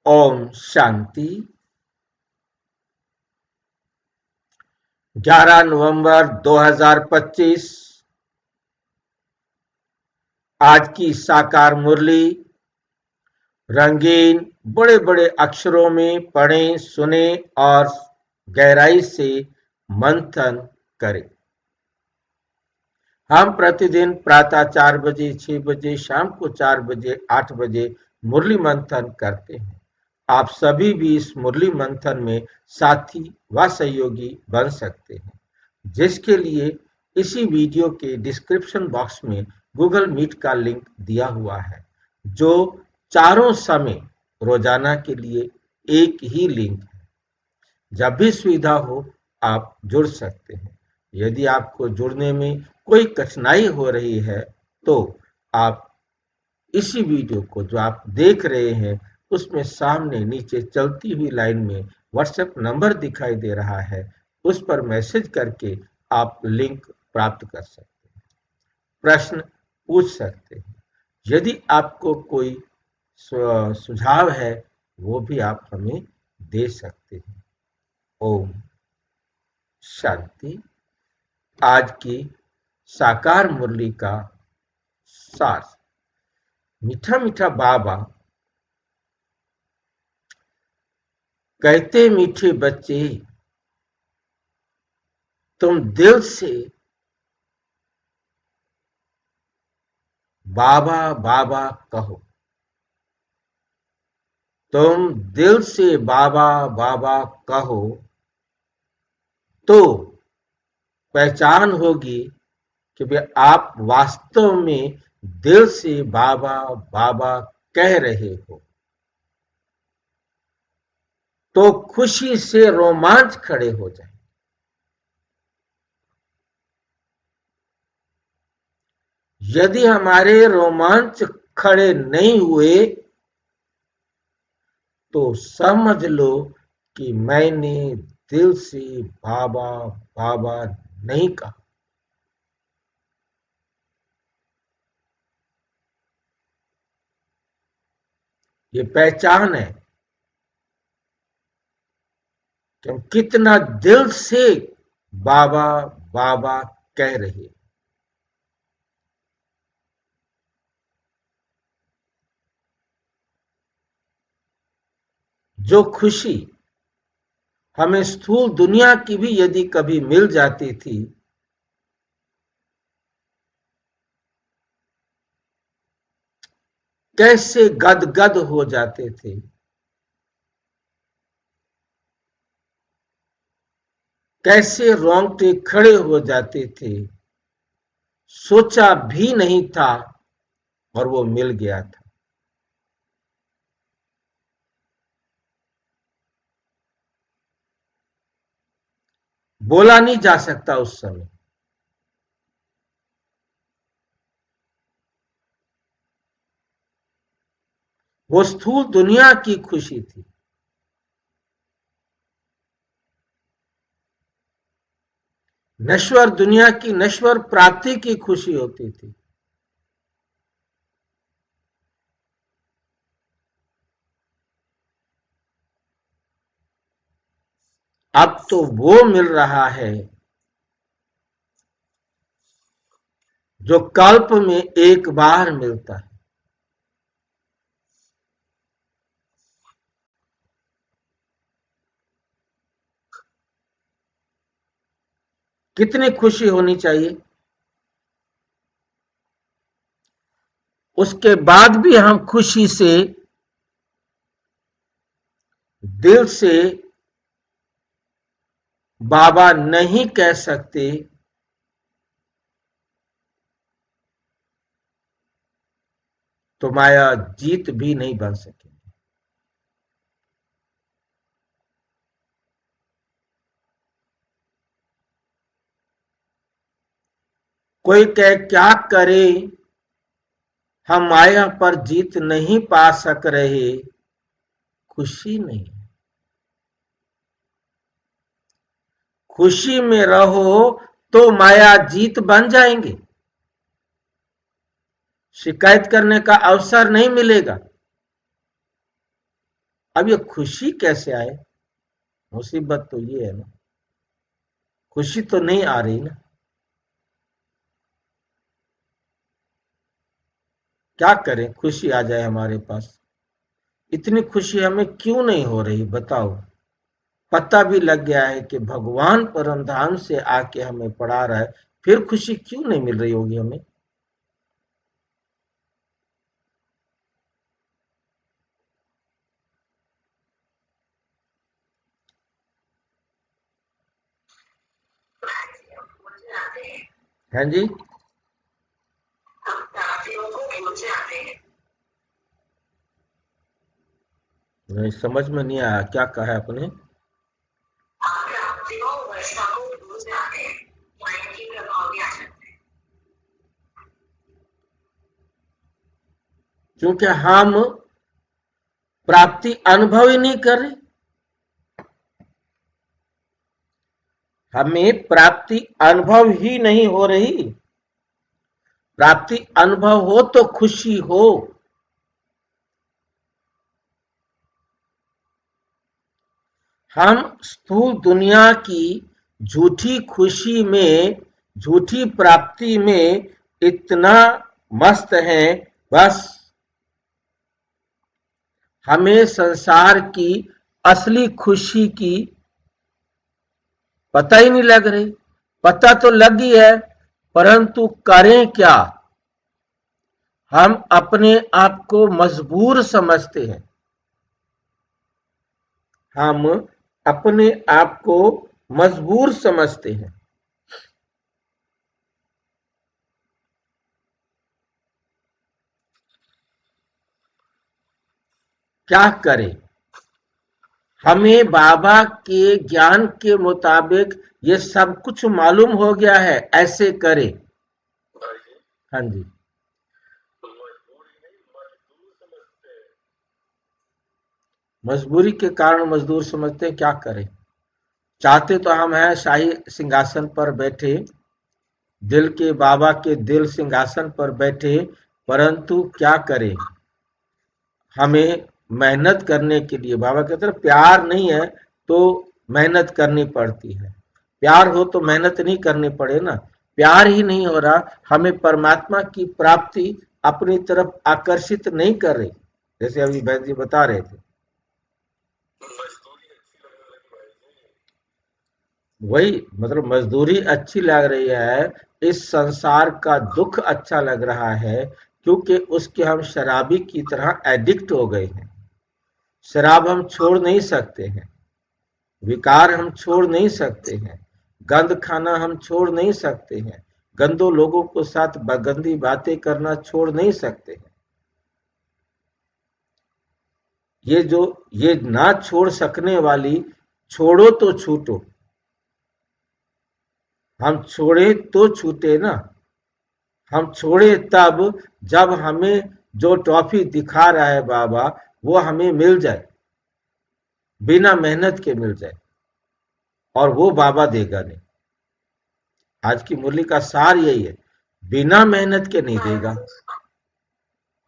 ओम शांति। 11 नवंबर 2025 आज की साकार मुरली रंगीन बड़े बड़े अक्षरों में पढ़ें, सुने और गहराई से मंथन करें। हम प्रतिदिन प्रातः 4 बजे, 6 बजे, शाम को 4 बजे, 8 बजे मुरली मंथन करते हैं। आप सभी भी इस मुरली मंथन में साथी व सहयोगी बन सकते हैं, जिसके लिए इसी वीडियो के डिस्क्रिप्शन बॉक्स में गूगल मीट का लिंक दिया हुआ है, जो चारों समय रोजाना के लिए एक ही लिंक है। जब भी सुविधा हो आप जुड़ सकते हैं। यदि आपको जुड़ने में कोई कठिनाई हो रही है तो आप इसी वीडियो को जो आप देख रहे हैं उसमें सामने नीचे चलती हुई लाइन में व्हाट्सएप नंबर दिखाई दे रहा है, उस पर मैसेज करके आप लिंक प्राप्त कर सकते हैं, प्रश्न पूछ सकते हैं। यदि आपको कोई सुझाव है वो भी आप हमें दे सकते हैं। ओम शांति। आज की साकार मुरली का सार। मीठा मीठा बाबा कहते, मीठे बच्चे तुम दिल से बाबा बाबा कहो। तुम दिल से बाबा बाबा कहो तो पहचान होगी कि वे आप वास्तव में दिल से बाबा बाबा कह रहे हो। तो खुशी से रोमांच खड़े हो जाए। यदि हमारे रोमांच खड़े नहीं हुए तो समझ लो कि मैंने दिल से बाबा बाबा नहीं कहा। ये पहचान है कि हम कितना दिल से बाबा बाबा कह रहे हैं। जो खुशी हमें स्थूल दुनिया की भी यदि कभी मिल जाती थी, कैसे गदगद हो जाते थे, कैसे रोंगटे खड़े हो जाते थे। सोचा भी नहीं था और वो मिल गया था। बोला नहीं जा सकता उस समय। वो स्थूल दुनिया की खुशी थी। नश्वर दुनिया की नश्वर प्राप्ति की खुशी होती थी। अब तो वो मिल रहा है जो कल्प में एक बार मिलता है। कितनी खुशी होनी चाहिए। उसके बाद भी हम खुशी से दिल से बाबा नहीं कह सकते तो माया जीत भी नहीं बन सके। कोई कहे क्या करे, हम माया पर जीत नहीं पा सक रहे। खुशी नहीं, खुशी में रहो तो माया जीत बन जाएंगे। शिकायत करने का अवसर नहीं मिलेगा। अब ये खुशी कैसे आए? मुसीबत तो ये है ना, खुशी तो नहीं आ रही ना। क्या करें खुशी आ जाए हमारे पास? इतनी खुशी हमें क्यों नहीं हो रही बताओ? पता भी लग गया है कि भगवान परमधाम से आके हमें पढ़ा रहा है, फिर खुशी क्यों नहीं मिल रही होगी हमें? हैं जी? नहीं समझ में नहीं आया, क्या कहा है आपने? क्योंकि हम प्राप्ति अनुभव ही नहीं कर रहे। हमें प्राप्ति अनुभव ही नहीं हो रही। प्राप्ति अनुभव हो तो खुशी हो। हम स्थूल दुनिया की झूठी खुशी में, झूठी प्राप्ति में इतना मस्त हैं, बस हमें संसार की असली खुशी की पता ही नहीं लग रही। पता तो लगी है, परंतु करें क्या? हम अपने आप को मजबूर समझते हैं। हम अपने आप को मजबूर समझते हैं। क्या करें? हमें बाबा के ज्ञान के मुताबिक ये सब कुछ मालूम हो गया है, ऐसे करें। हाँ जी। मजबूरी के कारण मजदूर समझते हैं, क्या करें? चाहते तो हम हैं शाही सिंहासन पर बैठे, दिल के बाबा के दिल सिंहासन पर बैठे, परंतु क्या करें? हमें मेहनत करने के लिए, बाबा की तरफ प्यार नहीं है तो मेहनत करनी पड़ती है। प्यार हो तो मेहनत नहीं करनी पड़े ना। प्यार ही नहीं हो रहा, हमें परमात्मा की प्राप्ति अपनी तरफ आकर्षित नहीं कर रही। जैसे अभी बहन जी बता रहे थे, वही मतलब मजदूरी अच्छी लग रही है, इस संसार का दुख अच्छा लग रहा है, क्योंकि उसके हम शराबी की तरह एडिक्ट हो गए हैं। शराब हम छोड़ नहीं सकते हैं, विकार हम छोड़ नहीं सकते हैं, गंद खाना हम छोड़ नहीं सकते हैं, गंदो लोगों को साथ गंदी बातें करना छोड़ नहीं सकते हैं। ये जो ये ना छोड़ सकने वाली, छोड़ो तो छूटो, हम छोड़े तो छूटे ना। हम छोड़े तब जब हमें जो टॉफी दिखा रहा है बाबा, वो हमें मिल जाए, बिना मेहनत के मिल जाए, और वो बाबा देगा नहीं। आज की मुरली का सार यही है, बिना मेहनत के नहीं देगा,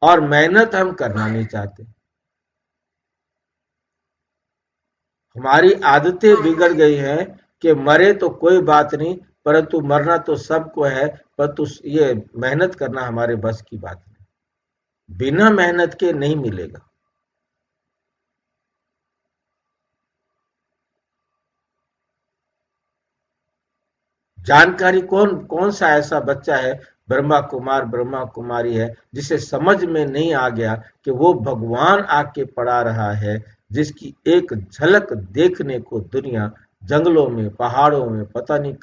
और मेहनत हम करना नहीं चाहते। हमारी आदतें बिगड़ गई हैं कि मरे तो कोई बात नहीं, परंतु मरना तो सबको है, परंतु ये मेहनत करना हमारे बस की बात नहीं, बिना मेहनत के नहीं मिलेगा। जानकारी कौन कौन सा ऐसा बच्चा है, ब्रह्मा कुमार ब्रह्मा कुमारी है, जिसे समझ में नहीं आ गया कि वो भगवान आके पढ़ा रहा है, जिसकी एक झलक देखने को दुनिया जंगलों में, पहाड़ों में, पता नहीं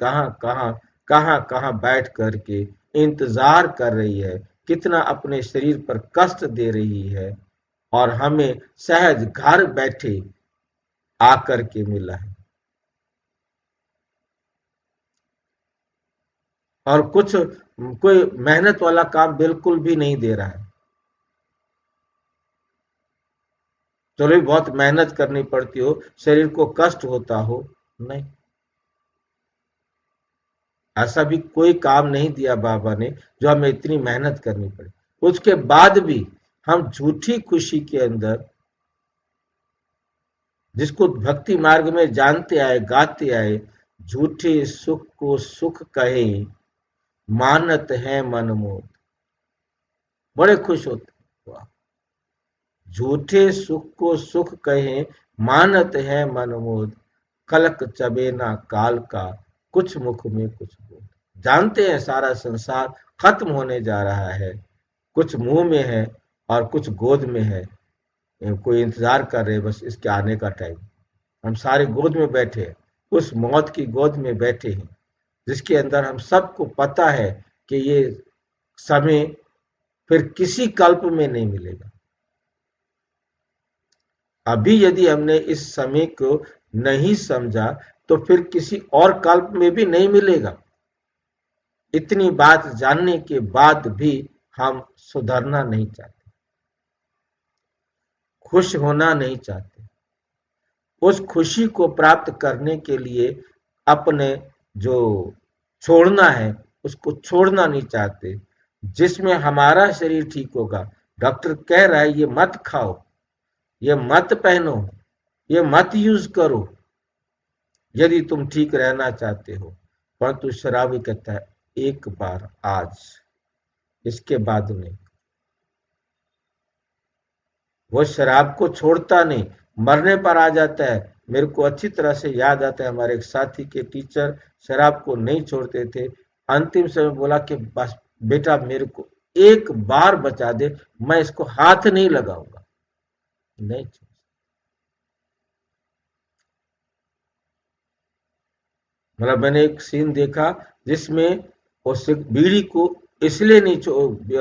कहां बैठ करके इंतजार कर रही है, कितना अपने शरीर पर कष्ट दे रही है, और हमें सहज घर बैठे आकर के मिला है। और कुछ कोई मेहनत वाला काम बिल्कुल भी नहीं दे रहा है। चलो बहुत मेहनत करनी पड़ती हो, शरीर को कष्ट होता हो, नहीं, ऐसा भी कोई काम नहीं दिया बाबा ने जो हमें इतनी मेहनत करनी पड़े। उसके बाद भी हम झूठी खुशी के अंदर जिसको भक्ति मार्ग में जानते आए, गाते आए, झूठे सुख को सुख कहे, मानत है मनमोद। बड़े खुश होते। वाह। झूठे सुख को सुख कहे, मानत है मनमोद, कलक चबे ना काल का, कुछ मुख में कुछ बोल। जानते हैं सारा संसार खत्म होने जा रहा है, कुछ मुंह में है और कुछ गोद में है, कोई इंतजार कर रहे बस इसके आने का टाइम। हम सारे गोद में बैठे हैं, उस मौत की गोद में बैठे हैं, जिसके अंदर हम सबको पता है कि ये समय फिर किसी कल्प में नहीं मिलेगा। अभी यदि हमने इस समय को नहीं समझा तो फिर किसी और कल्प में भी नहीं मिलेगा। इतनी बात जानने के बाद भी हम सुधरना नहीं चाहते, खुश होना नहीं चाहते। उस खुशी को प्राप्त करने के लिए अपने जो छोड़ना है उसको छोड़ना नहीं चाहते, जिसमें हमारा शरीर ठीक होगा। डॉक्टर कह रहा है ये मत खाओ, ये मत पहनो, ये मत यूज करो यदि तुम ठीक रहना चाहते हो। परंतु शराबी कहता है एक बार आज, इसके बाद नहीं। वो शराब को छोड़ता नहीं, मरने पर आ जाता है। मेरे को अच्छी तरह से याद आता है, हमारे एक साथी के टीचर शराब को नहीं छोड़ते थे। अंतिम समय बोला कि बस बेटा मेरे को एक बार बचा दे, मैं इसको हाथ नहीं लगाऊंगा। नहीं, मतलब मैंने एक सीन देखा जिसमें उस बीड़ी को इसलिए नहीं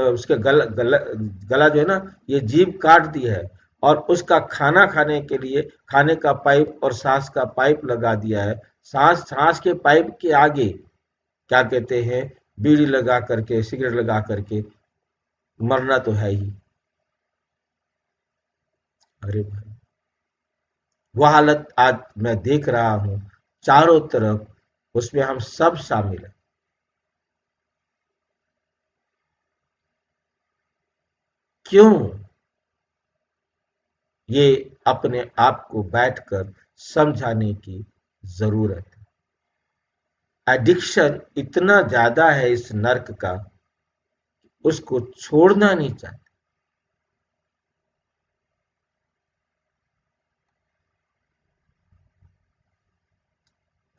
उसके गला जो है ना, ये जीभ काट दी है और उसका खाना खाने के लिए खाने का पाइप और सांस का पाइप लगा दिया है। सांस सांस के पाइप के आगे क्या कहते हैं, बीड़ी लगा करके, सिगरेट लगा करके मरना तो है ही। अरे भाई, वो हालत आज मैं देख रहा हूं चारों तरफ, उसमें हम सब शामिल हैं। क्यों? ये अपने आप को बैठकर समझाने की जरूरत है। एडिक्शन इतना ज्यादा है इस नर्क का, उसको छोड़ना नहीं चाहते।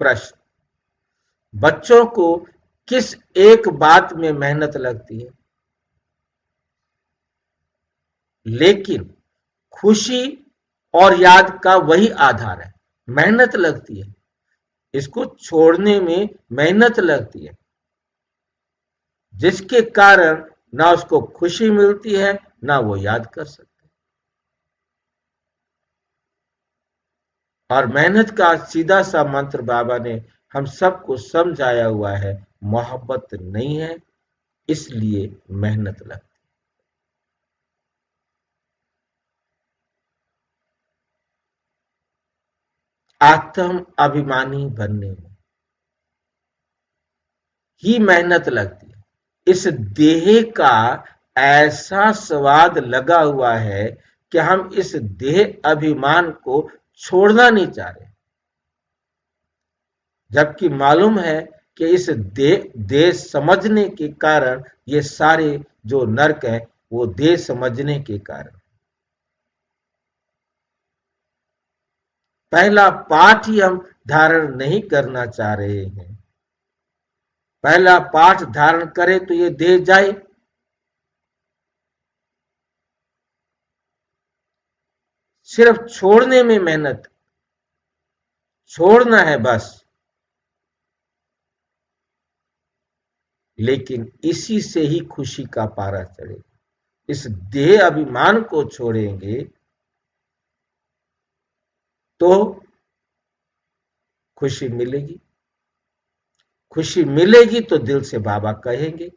प्रश्न, बच्चों को किस एक बात में मेहनत लगती है, लेकिन खुशी और याद का वही आधार है। मेहनत लगती है, इसको छोड़ने में मेहनत लगती है, जिसके कारण ना उसको खुशी मिलती है ना वो याद कर सकते। और मेहनत का सीधा सा मंत्र बाबा ने हम सबको समझाया हुआ है, मोहब्बत नहीं है इसलिए मेहनत लगती। आत्म अभिमानी बनने में ही मेहनत लगती है। इस देह का ऐसा स्वाद लगा हुआ है कि हम इस देह अभिमान को छोड़ना नहीं चाह रहे, जबकि मालूम है कि इस देह समझने के कारण ये सारे जो नरक है वो देह समझने के कारण। पहला पाठ ही हम धारण नहीं करना चाह रहे हैं। पहला पाठ धारण करे तो ये देह जाए। सिर्फ छोड़ने में मेहनत, छोड़ना है बस। लेकिन इसी से ही खुशी का पारा चढ़े। इस देह अभिमान को छोड़ेंगे तो खुशी मिलेगी। खुशी मिलेगी तो दिल से बाबा कहेंगे।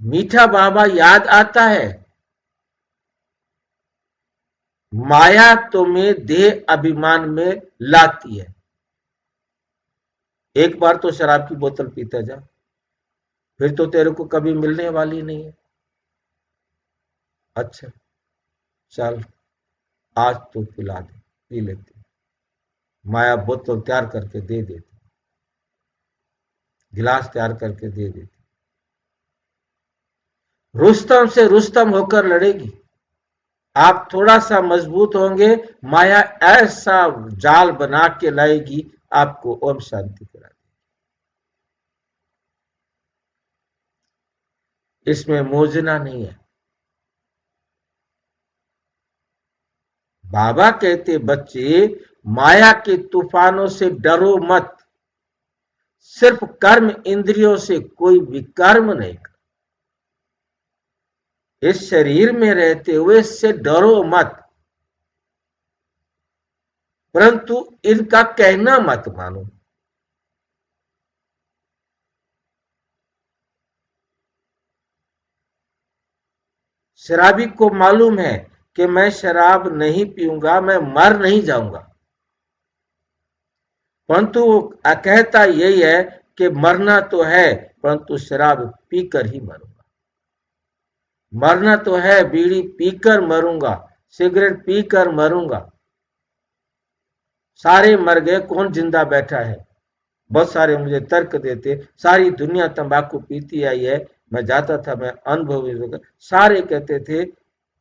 मीठा बाबा याद आता है, माया तुम्हें देह अभिमान में लाती है। एक बार तो शराब की बोतल पीता जा, फिर तो तेरे को कभी मिलने वाली नहीं है। अच्छा, चल आज तो पिला दे, पी लेते। माया बोतल तैयार करके दे देती, गिलास तैयार करके दे देती। रुस्तम से रुस्तम होकर लड़ेगी। आप थोड़ा सा मजबूत होंगे, माया ऐसा जाल बना के लाएगी, आपको ओम शांति करा देगी। इसमें मोजना नहीं है। बाबा कहते बच्चे, माया के तूफानों से डरो मत, सिर्फ कर्म इंद्रियों से कोई भी कर्म नहीं कर। इस शरीर में रहते हुए इससे डरो मत, परंतु इनका कहना मत मानो। शराबी को मालूम है कि मैं शराब नहीं पीऊंगा, मैं मर नहीं जाऊंगा, परंतु वो कहता यही है कि मरना तो है, परंतु शराब पीकर ही मरूंगा। मरना तो है, बीड़ी पीकर मरूंगा, सिगरेट पीकर मरूंगा। सारे मर गए, कौन जिंदा बैठा है? बहुत सारे मुझे तर्क देते, सारी दुनिया तंबाकू पीती आई है। मैं जाता था, मैं अनुभवी होकर, सारे कहते थे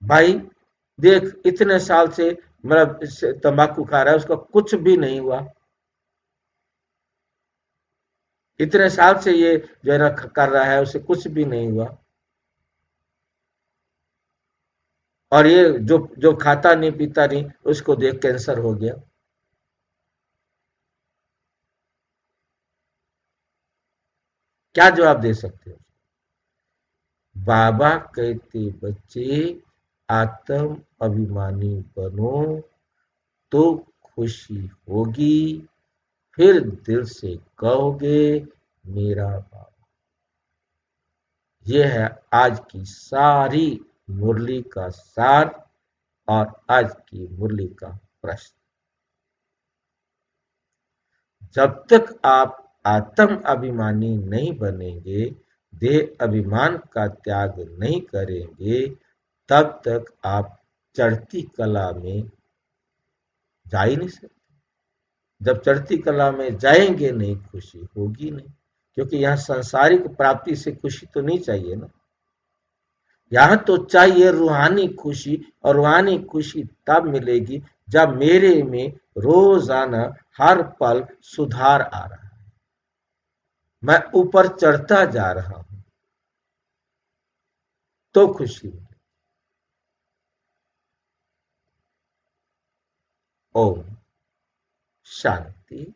भाई देख इतने साल से मतलब तंबाकू खा रहा है, उसका कुछ भी नहीं हुआ। इतने साल से ये जो है ना कर रहा है, उसे कुछ भी नहीं हुआ। और ये जो जो खाता नहीं पीता नहीं, उसको देख कैंसर हो गया। क्या जवाब दे सकते हो? बाबा कहते बच्चे, आत्म अभिमानी बनो तो खुशी होगी, फिर दिल से कहोगे मेरा बाबा। यह है आज की सारी मुरली का सार और आज की मुरली का प्रश्न। जब तक आप आत्म अभिमानी नहीं बनेंगे, देह अभिमान का त्याग नहीं करेंगे, तब तक आप चढ़ती कला में जा ही नहीं सकते। जब चढ़ती कला में जाएंगे नहीं, खुशी होगी नहीं, क्योंकि यहाँ सांसारिक प्राप्ति से खुशी तो नहीं चाहिए ना। यहाँ तो चाहिए रूहानी खुशी, और रूहानी खुशी तब मिलेगी जब मेरे में रोजाना हर पल सुधार आ रहा है, मैं ऊपर चढ़ता जा रहा हूं, तो खुशी मिलेगी। ओम शांति।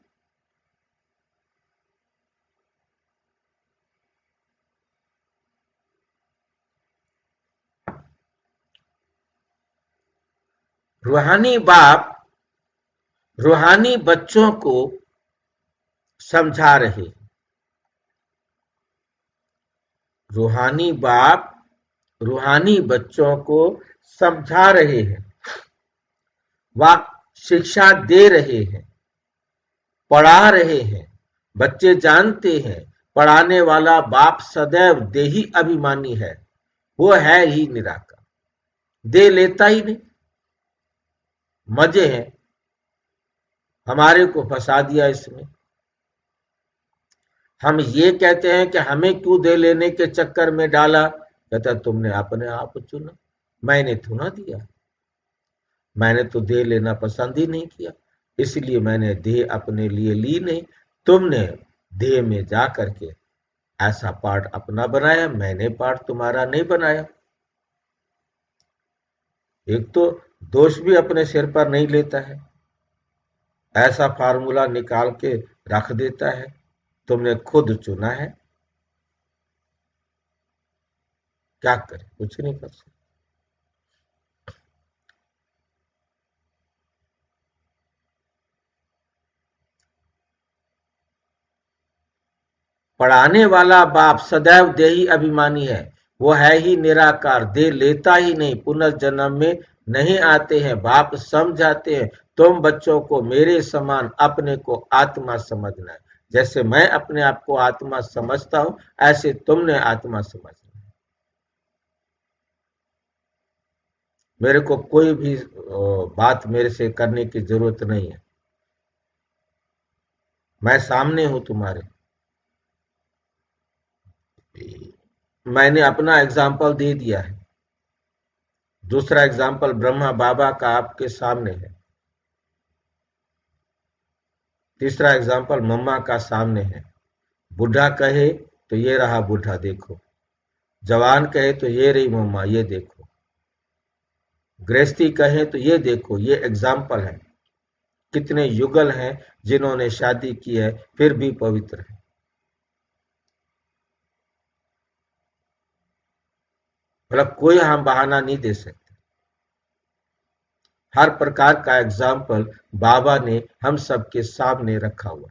रूहानी बाप रूहानी बच्चों को समझा रहे, रूहानी बाप रूहानी बच्चों को समझा रहे हैं, वह शिक्षा दे रहे हैं, पढ़ा रहे हैं। बच्चे जानते हैं पढ़ाने वाला बाप सदैव देही अभिमानी है, वो है ही निराकार, दे लेता ही नहीं। मजे हैं, हमारे को फंसा दिया इसमें। हम ये कहते हैं कि हमें क्यों दे लेने के चक्कर में डाला, कहता तुमने अपने आप चुना, मैंने तो ना दिया, मैंने तो दे लेना पसंद ही नहीं किया, इसलिए मैंने देह अपने लिए ली नहीं। तुमने देह में जा करके ऐसा पार्ट अपना बनाया, मैंने पार्ट तुम्हारा नहीं बनाया। एक तो दोष भी अपने सिर पर नहीं लेता है, ऐसा फार्मूला निकाल के रख देता है, तुमने खुद चुना है। क्या करे, कुछ नहीं कर सकते। पढ़ाने वाला बाप सदैव देही अभिमानी है, वो है ही निराकार, दे लेता ही नहीं, पुनर्जन्म में नहीं आते हैं। बाप समझाते हैं तुम बच्चों को मेरे समान अपने को आत्मा समझना है, जैसे मैं अपने आप को आत्मा समझता हूं, ऐसे तुमने आत्मा समझना है। मेरे को कोई भी बात मेरे से करने की जरूरत नहीं है। मैं सामने हूं तुम्हारे। मैंने अपना एग्जाम्पल दे दिया है। दूसरा एग्जाम्पल ब्रह्मा बाबा का आपके सामने है। तीसरा एग्जाम्पल मम्मा का सामने है। बूढ़ा कहे तो ये रहा बूढ़ा देखो, जवान कहे तो ये रही मम्मा ये देखो, गृहस्थी कहे तो ये देखो, ये एग्जाम्पल है। कितने युगल हैं जिन्होंने शादी की है फिर भी पवित्र है। मतलब कोई हम बहाना नहीं दे सकते। हर प्रकार का एग्जाम्पल बाबा ने हम सबके सामने रखा हुआ।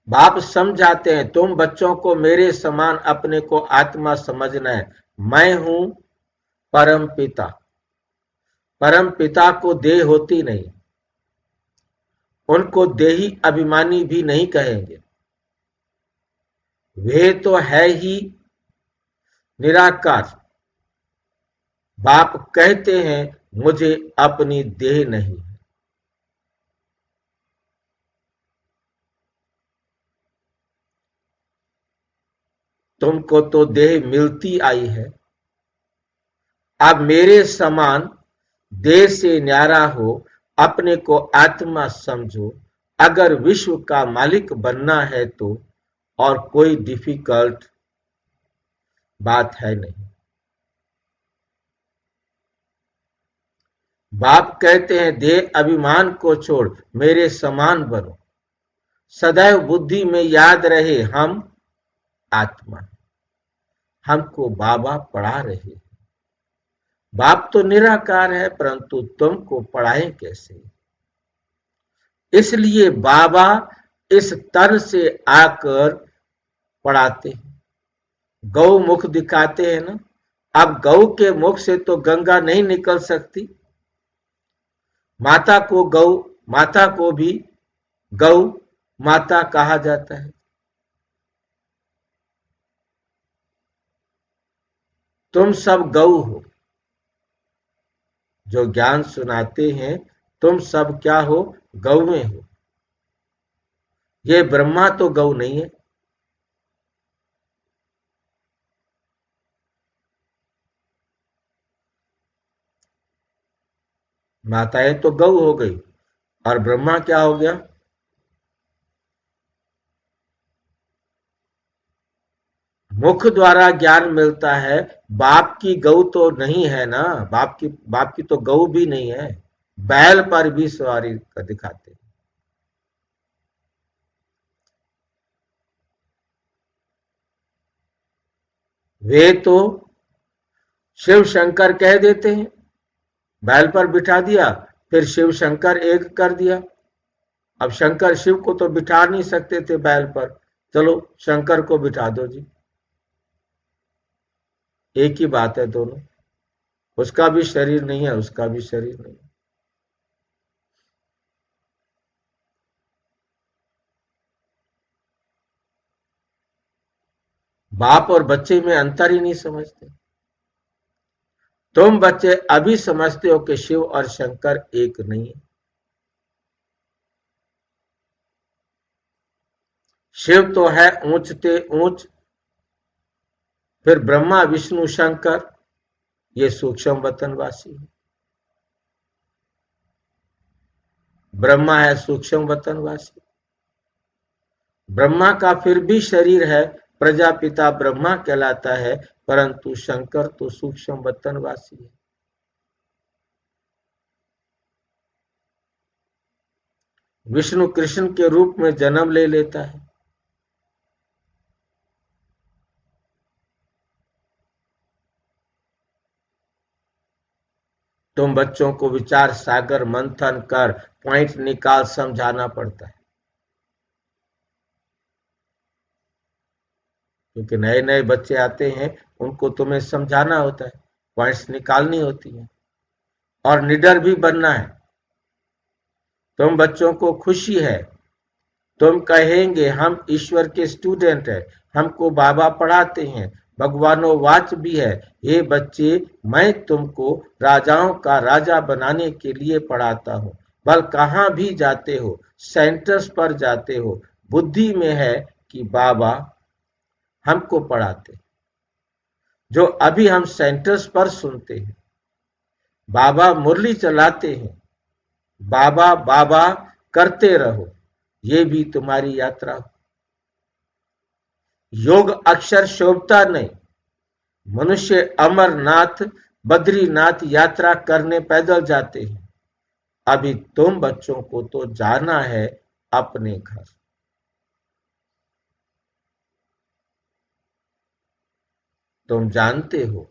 बाप समझाते हैं, तुम बच्चों को मेरे समान अपने को आत्मा समझना है। मैं हूं परम पिता। परम पिता को देह होती नहीं। उनको देही अभिमानी भी नहीं कहेंगे। वे तो है ही निराकार। बाप कहते हैं मुझे अपनी देह नहीं। तुमको तो देह मिलती आई है। अब मेरे समान देह से न्यारा हो, अपने को आत्मा समझो। अगर विश्व का मालिक बनना है तो और कोई डिफिकल्ट बात है नहीं। बाप कहते हैं देह अभिमान को छोड़ मेरे समान बनो। सदैव बुद्धि में याद रहे हम आत्मा। हमको बाबा पढ़ा रहे। बाप तो निराकार है परंतु तुमको पढ़ाए कैसे। इसलिए बाबा इस तन से आकर पढ़ाते हैं। गौ मुख दिखाते हैं ना। अब गौ के मुख से तो गंगा नहीं निकल सकती। माता को गौ, माता को भी गौ माता कहा जाता है। तुम सब गौ हो जो ज्ञान सुनाते हैं। तुम सब क्या हो, गौएं हो। ये ब्रह्मा तो गौ नहीं है। माताएं तो गौ हो गई और ब्रह्मा क्या हो गया। मुख द्वारा ज्ञान मिलता है। बाप की गौ तो नहीं है ना। बाप की तो गौ भी नहीं है। बैल पर भी सवारी कर दिखाते। वे तो शिव शंकर कह देते हैं। बैल पर बिठा दिया फिर शिव शंकर एक कर दिया। अब शंकर शिव को तो बिठा नहीं सकते थे बैल पर। चलो शंकर को बिठा दो जी। एक ही बात है दोनों। उसका भी शरीर नहीं है, उसका भी शरीर नहीं। बाप और बच्चे में अंतर ही नहीं समझते। तुम बच्चे अभी समझते हो कि शिव और शंकर एक नहीं है। शिव तो है ऊंचते ऊंच। फिर ब्रह्मा विष्णु शंकर ये सूक्ष्म वतनवासी है। ब्रह्मा है सूक्ष्म वतनवासी। ब्रह्मा का फिर भी शरीर है, प्रजापिता ब्रह्मा कहलाता है, परंतु शंकर तो सूक्ष्म वतनवासी है। विष्णु कृष्ण के रूप में जन्म ले लेता है। तुम बच्चों को विचार सागर मंथन कर पॉइंट निकाल समझाना पड़ता है। क्योंकि नए नए बच्चे आते हैं, उनको तुम्हें समझाना होता है, पॉइंट्स निकालनी होती है और निडर भी बनना है। तुम बच्चों को खुशी है, तुम कहेंगे हम ईश्वर के स्टूडेंट हैं, हमको बाबा पढ़ाते हैं, भगवानों वाच भी है। हे बच्चे, मैं तुमको राजाओं का राजा बनाने के लिए पढ़ाता हूँ। बल कहाँ भी जाते हो, सेंटर्स पर जाते हो, बुद्धि में है कि बाबा हमको पढ़ाते, जो अभी हम सेंटर्स पर सुनते हैं। बाबा मुरली चलाते हैं, बाबा बाबा करते रहो, ये भी तुम्हारी यात्रा। योग अक्षर शोभता नहीं, मनुष्य अमरनाथ बद्रीनाथ यात्रा करने पैदल जाते हैं। अभी तुम बच्चों को तो जाना है अपने घर। तुम जानते हो,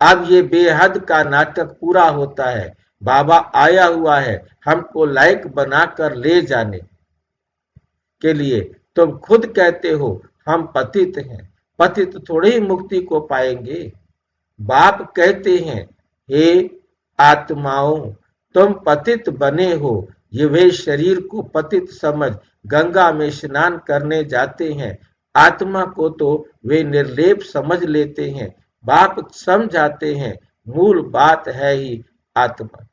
अब ये बेहद का नाटक पूरा होता है। बाबा आया हुआ है हमको लायक बनाकर ले जाने के लिए। तुम खुद कहते हो हम पतित हैं, पतित थोड़े ही मुक्ति को पाएंगे। बाप कहते हैं, हे आत्माओं, तुम पतित बने हो। ये वे शरीर को पतित समझ गंगा में स्नान करने जाते हैं, आत्मा को तो वे निर्लेप समझ लेते हैं। बाप समझाते हैं, मूल बात है ही आत्मा की।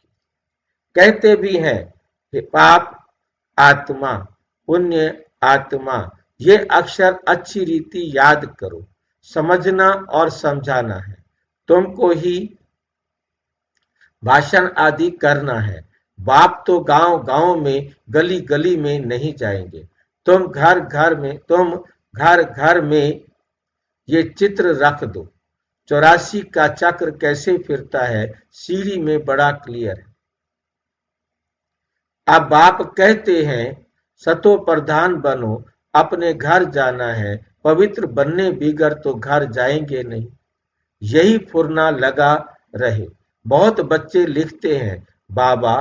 कहते भी हैं, हे पाप आत्मा, पुण्य आत्मा, ये अक्षर अच्छी रीति याद करो। समझना और समझाना है, तुमको ही भाषण आदि करना है। बाप तो गांव गांव में गली गली में नहीं जाएंगे। तुम घर घर में ये चित्र रख दो। 84 का चक्र कैसे फिरता है, सीढ़ी में बड़ा क्लियर है। अब बाप कहते हैं, सतो प्रधान बनो, अपने घर जाना है। पवित्र बनने बिगर तो घर जाएंगे नहीं। यही फुरना लगा रहे। बहुत बच्चे लिखते हैं, बाबा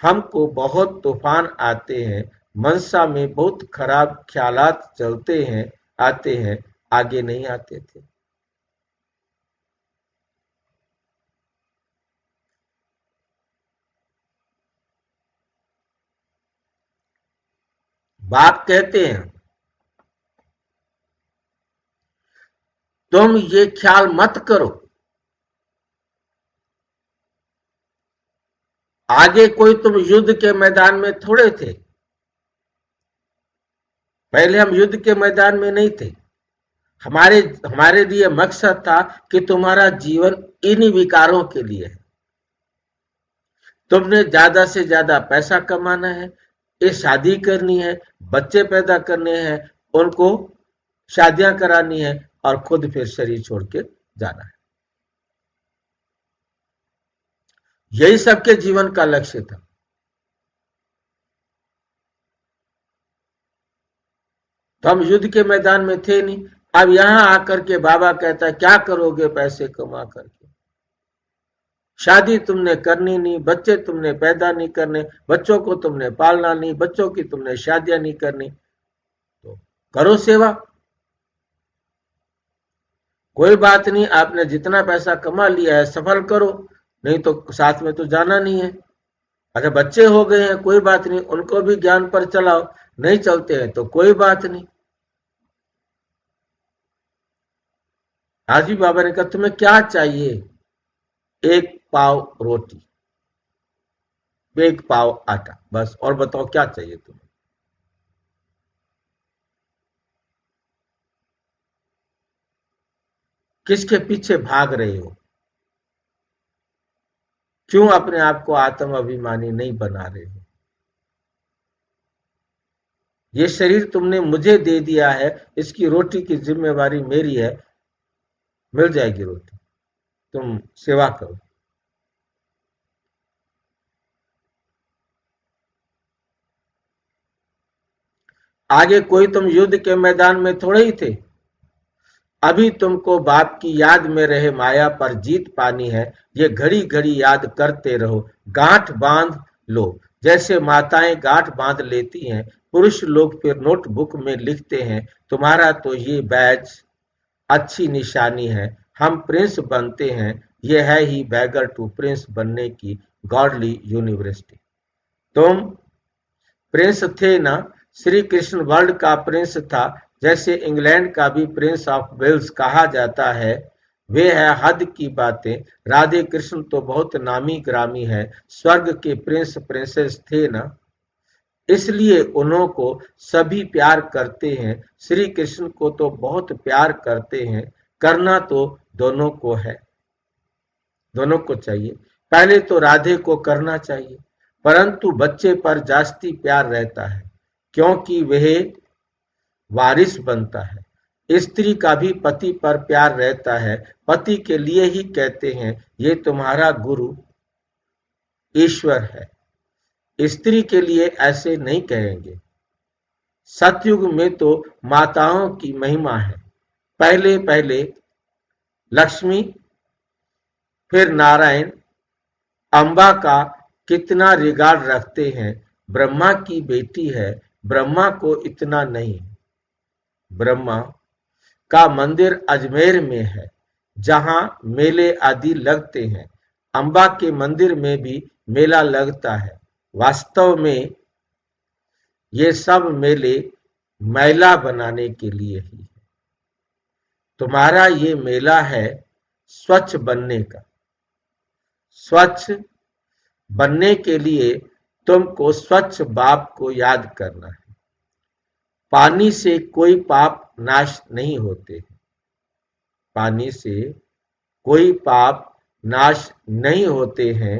हमको बहुत तूफान आते हैं, मनसा में बहुत खराब ख्यालात चलते हैं, आते हैं, आगे नहीं आते थे। बाप कहते हैं, तुम ये ख्याल मत करो, आगे कोई तुम युद्ध के मैदान में थोड़े थे। पहले हम युद्ध के मैदान में नहीं थे। हमारे हमारे लिए मकसद था कि तुम्हारा जीवन इन्हीं विकारों के लिए है। तुमने ज्यादा से ज्यादा पैसा कमाना है, ये शादी करनी है, बच्चे पैदा करने हैं, उनको शादियां करानी है और खुद फिर शरीर छोड़ के जाना है। यही सबके जीवन का लक्ष्य था। तो हम युद्ध के मैदान में थे नहीं। अब यहां आकर के बाबा कहता है, क्या करोगे पैसे कमा करके? शादी तुमने करनी नहीं, बच्चे तुमने पैदा नहीं करने, बच्चों को तुमने पालना नहीं, बच्चों की तुमने शादियां नहीं करनी, तो करो सेवा। कोई बात नहीं, आपने जितना पैसा कमा लिया है सफल करो, नहीं तो साथ में तो जाना नहीं है। अच्छा, बच्चे हो गए हैं, कोई बात नहीं, उनको भी ज्ञान पर चलाओ, नहीं चलते हैं तो कोई बात नहीं। हाजी बाबा ने कहा, तुम्हें क्या चाहिए? एक पाव रोटी, एक पाव आटा, बस, और बताओ क्या चाहिए तुम्हें? किसके पीछे भाग रहे हो? क्यों अपने आप को आत्म अभिमानी नहीं बना रहे हो? ये शरीर तुमने मुझे दे दिया है, इसकी रोटी की जिम्मेवारी मेरी है। मिल जाएगी रोटी, तुम सेवा करो। आगे कोई तुम युद्ध के मैदान में थोड़े ही थे। अभी तुमको बाप की याद में रहे माया पर जीत पानी है। ये घड़ी घड़ी याद करते रहो, गांठ बांध लो, जैसे माताएं गांठ बांध लेती हैं। पुरुष लोग फिर नोटबुक में लिखते हैं, तुम्हारा तो ये बैज अच्छी निशानी है, हम प्रिंस बनते हैं। ये है ही बैगर टू प्रिंस बनने की गॉडली यूनिवर्सिटी। तुम प्रिंस थे ना। श्री कृष्ण वर्ल्ड का प्रिंस था, जैसे इंग्लैंड का भी प्रिंस ऑफ वेल्स कहा जाता है। वे है हद की बातें। राधे कृष्ण तो बहुत नामी ग्रामी है, स्वर्ग के प्रिंस प्रिंसेस थे ना, इसलिए उन्हों को सभी प्यार करते हैं। श्री कृष्ण को तो बहुत प्यार करते हैं। करना तो दोनों को है, दोनों को चाहिए। पहले तो राधे को करना चाहिए, परंतु बच्चे पर जास्ती प्यार रहता है, क्योंकि वह वारिस बनता है। स्त्री का भी पति पर प्यार रहता है। पति के लिए ही कहते हैं, ये तुम्हारा गुरु ईश्वर है। स्त्री के लिए ऐसे नहीं कहेंगे। सतयुग में तो माताओं की महिमा है। पहले पहले लक्ष्मी, फिर नारायण, अम्बा का कितना रिगार्ड रखते हैं। ब्रह्मा की बेटी है, ब्रह्मा को इतना नहीं। ब्रह्मा का मंदिर अजमेर में है, जहां मेले आदि लगते हैं। अम्बा के मंदिर में भी मेला लगता है। वास्तव में ये सब मेले मैला बनाने के लिए ही। तुम्हारा ये मेला है स्वच्छ बनने का। स्वच्छ बनने के लिए तुमको स्वच्छ बाप को याद करना है। पानी से कोई पाप नाश नहीं होते। पानी से कोई पाप नाश नहीं होते हैं।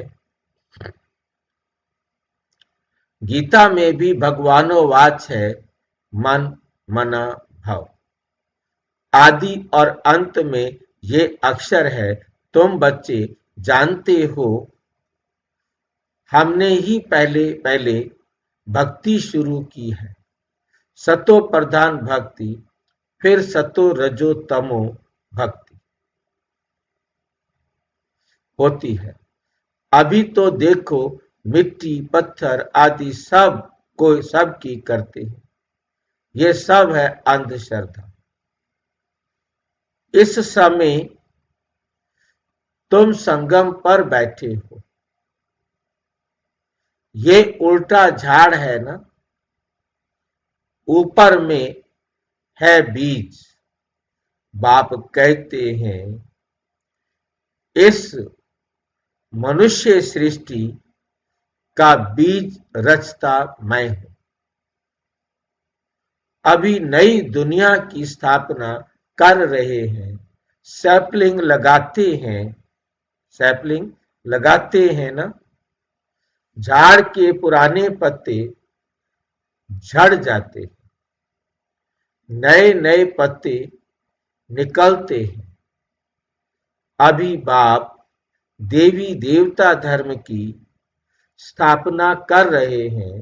गीता में भी भगवानोवाच है, मन मना भव। आदि और अंत में ये अक्षर है। तुम बच्चे जानते हो, हमने ही पहले पहले भक्ति शुरू की है। सतो प्रधान भक्ति, फिर सतो रजो तमो भक्ति होती है। अभी तो देखो, मिट्टी पत्थर आदि सब की करते हैं। ये सब है अंधश्रद्धा। इस समय तुम संगम पर बैठे हो। ये उल्टा झाड़ है ना, ऊपर में है बीज। बाप कहते हैं, इस मनुष्य सृष्टि का बीज रचता मैं हूं। अभी नई दुनिया की स्थापना कर रहे हैं। सैपलिंग लगाते हैं, सैपलिंग लगाते हैं ना। झाड़ के पुराने पत्ते झड़ जाते, नए नए पत्ते निकलते हैं। अभी बाप देवी देवता धर्म की स्थापना कर रहे हैं।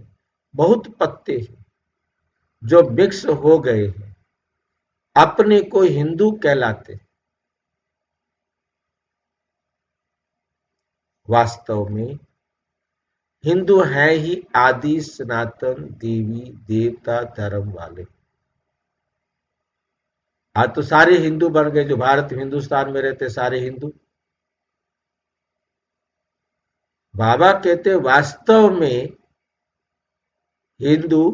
बहुत पत्ते हैं जो मिक्स हो गए हैं, अपने को हिंदू कहलाते। वास्तव में हिंदू हैं ही आदि सनातन देवी देवता धर्म वाले। आज तो सारे हिंदू बन गए, जो भारत हिंदुस्तान में रहते सारे हिंदू। बाबा कहते वास्तव में हिंदू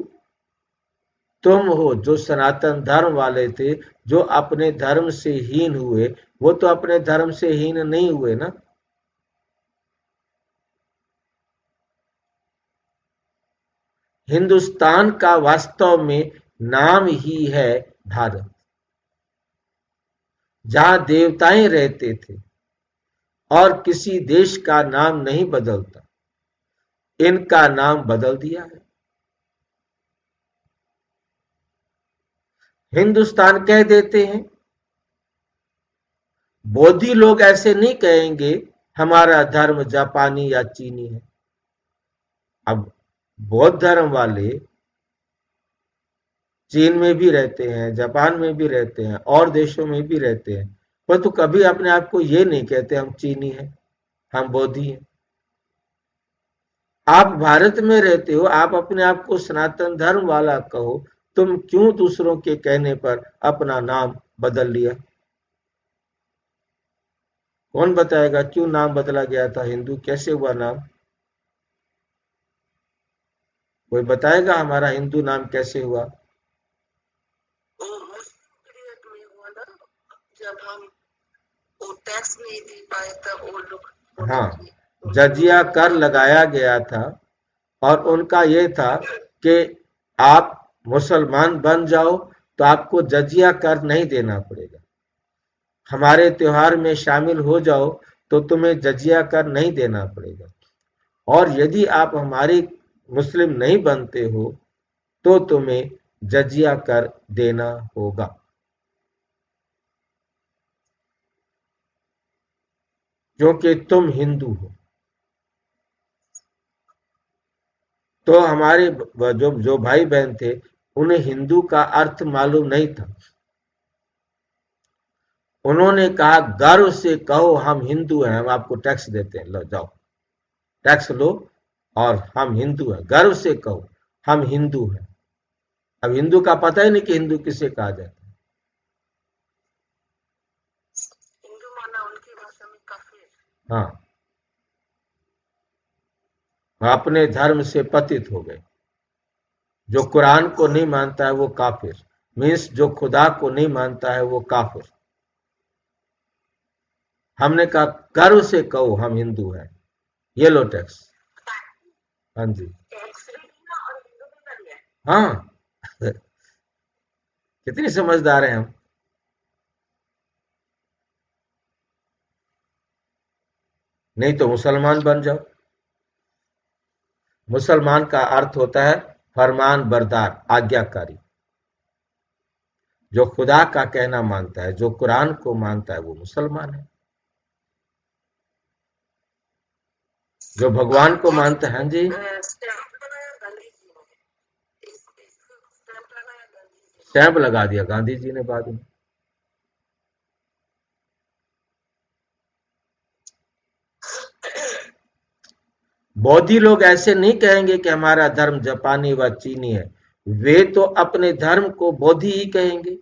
तुम हो, जो सनातन धर्म वाले थे, जो अपने धर्म से हीन हुए। वो तो अपने धर्म से हीन नहीं हुए ना। हिंदुस्तान का वास्तव में नाम ही है भारत, जहां देवताएं रहते थे, और किसी देश का नाम नहीं बदलता। इनका नाम बदल दिया है। हिंदुस्तान कह देते हैं। बोधी लोग ऐसे नहीं कहेंगे, हमारा धर्म जापानी या चीनी है। अब बौद्ध धर्म वाले चीन में भी रहते हैं, जापान में भी रहते हैं, और देशों में भी रहते हैं, पर तो कभी अपने आप को ये नहीं कहते हम चीनी हैं, हम बोधी हैं। आप भारत में रहते हो, आप अपने आप को सनातन धर्म वाला कहो, तुम क्यों दूसरों के कहने पर अपना नाम बदल लिया? कौन बताएगा क्यों नाम बदला गया था? हिंदू कैसे हुआ नाम? कोई बताएगा हमारा हिंदू नाम कैसे हुआ? वो मुस्लिम पीरियड में हुआ ना, जब हम वो टैक्स नहीं दे पाए तब वो लोग हाँ, जजिया कर लगाया गया था और उनका ये था कि आप मुसलमान बन जाओ तो आपको जजिया कर नहीं देना पड़ेगा, हमारे त्योहार में शामिल हो जाओ तो तुम्हें जजिया कर नहीं देना पड़ेगा, और यदि आप हमारे मुस्लिम नहीं बनते हो तो तुम्हें जजिया कर देना होगा। क्योंकि तुम हिंदू हो। तो हमारे जो जो भाई बहन थे उन्हें हिंदू का अर्थ मालूम नहीं था। उन्होंने कहा गर्व से कहो हम हिंदू हैं, हम आपको टैक्स देते हैं, लो जाओ टैक्स लो और हम हिंदू हैं, गर्व से कहो हम हिंदू हैं। अब हिंदू का पता ही नहीं कि हिंदू किसे कहा जाता है। हिंदू माना उनकी भाषा में काफिर। हाँ, अपने धर्म से पतित हो गए। जो कुरान को नहीं मानता है वो काफिर, मीन्स जो खुदा को नहीं मानता है वो काफिर। हमने कहा गर्व से कहो हम हिंदू हैं, ये लो टैक्स। हाँ जी, टैक्स भी दिया और हिंदू भी कर लिया। हाँ कितनी समझदार हैं हम। नहीं तो मुसलमान बन जाओ। मुसलमान का अर्थ होता है फरमान बरदार, आज्ञाकारी। जो खुदा का कहना मानता है, जो कुरान को मानता है वो मुसलमान है। जो भगवान को मानता है, हाँ जी, स्टैंप लगाया गांधी जी ने, स्टैंप लगाया गांधी जी ने। स्टैंप लगा दिया गांधी जी ने बाद में। बौद्धि लोग ऐसे नहीं कहेंगे कि हमारा धर्म जापानी व चीनी है, वे तो अपने धर्म को बौद्धि ही कहेंगे।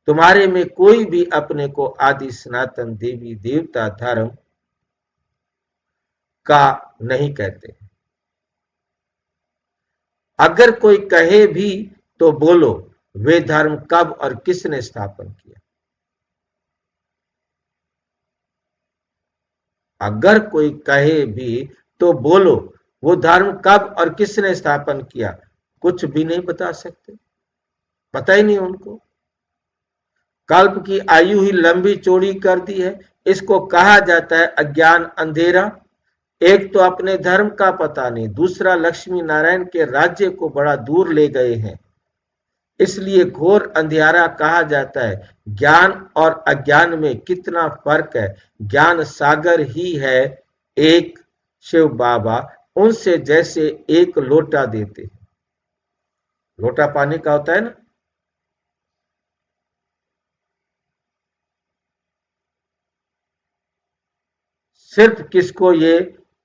तुम्हारे में कोई भी अपने को आदि सनातन देवी देवता धर्म का नहीं कहते। अगर कोई कहे भी तो बोलो वे धर्म कब और किसने स्थापन किया। अगर कोई कहे भी तो बोलो वो धर्म कब और किसने स्थापन किया। कुछ भी नहीं बता सकते, पता ही नहीं उनको। कल्प की आयु ही लंबी चौड़ी कर दी है, इसको कहा जाता है अज्ञान अंधेरा। एक तो अपने धर्म का पता नहीं, दूसरा लक्ष्मी नारायण के राज्य को बड़ा दूर ले गए हैं, इसलिए घोर अंधियारा कहा जाता है। ज्ञान और अज्ञान में कितना फर्क है, ज्ञान सागर ही है एक शिव बाबा, उनसे जैसे एक लोटा देते। लोटा पानी का होता है ना, सिर्फ किसको ये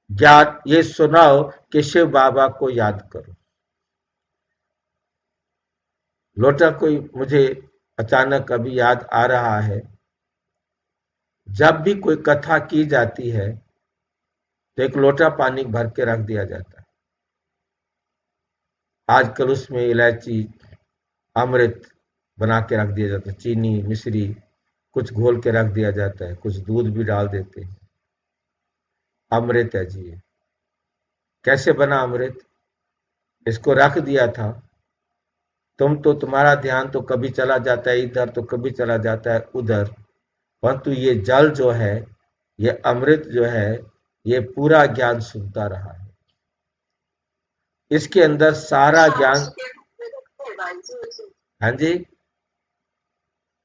ज्ञान, ये सुनाओ कि शिव बाबा को याद करो। लोटा कोई मुझे अचानक अभी याद आ रहा है, जब भी कोई कथा की जाती है तो एक लोटा पानी भर के रख दिया जाता है। आजकल उसमें इलायची, अमृत बना के रख दिया जाता है, चीनी मिश्री कुछ घोल के रख दिया जाता है, कुछ दूध भी डाल देते हैं। अमृत है जी। कैसे बना अमृत? इसको रख दिया था, तुम्हारा ध्यान तो कभी चला जाता है इधर तो कभी चला जाता है उधर, परंतु ये जल जो है, ये अमृत जो है, ये पूरा ज्ञान सुनता रहा है। इसके अंदर सारा ज्ञान। हाँ जी,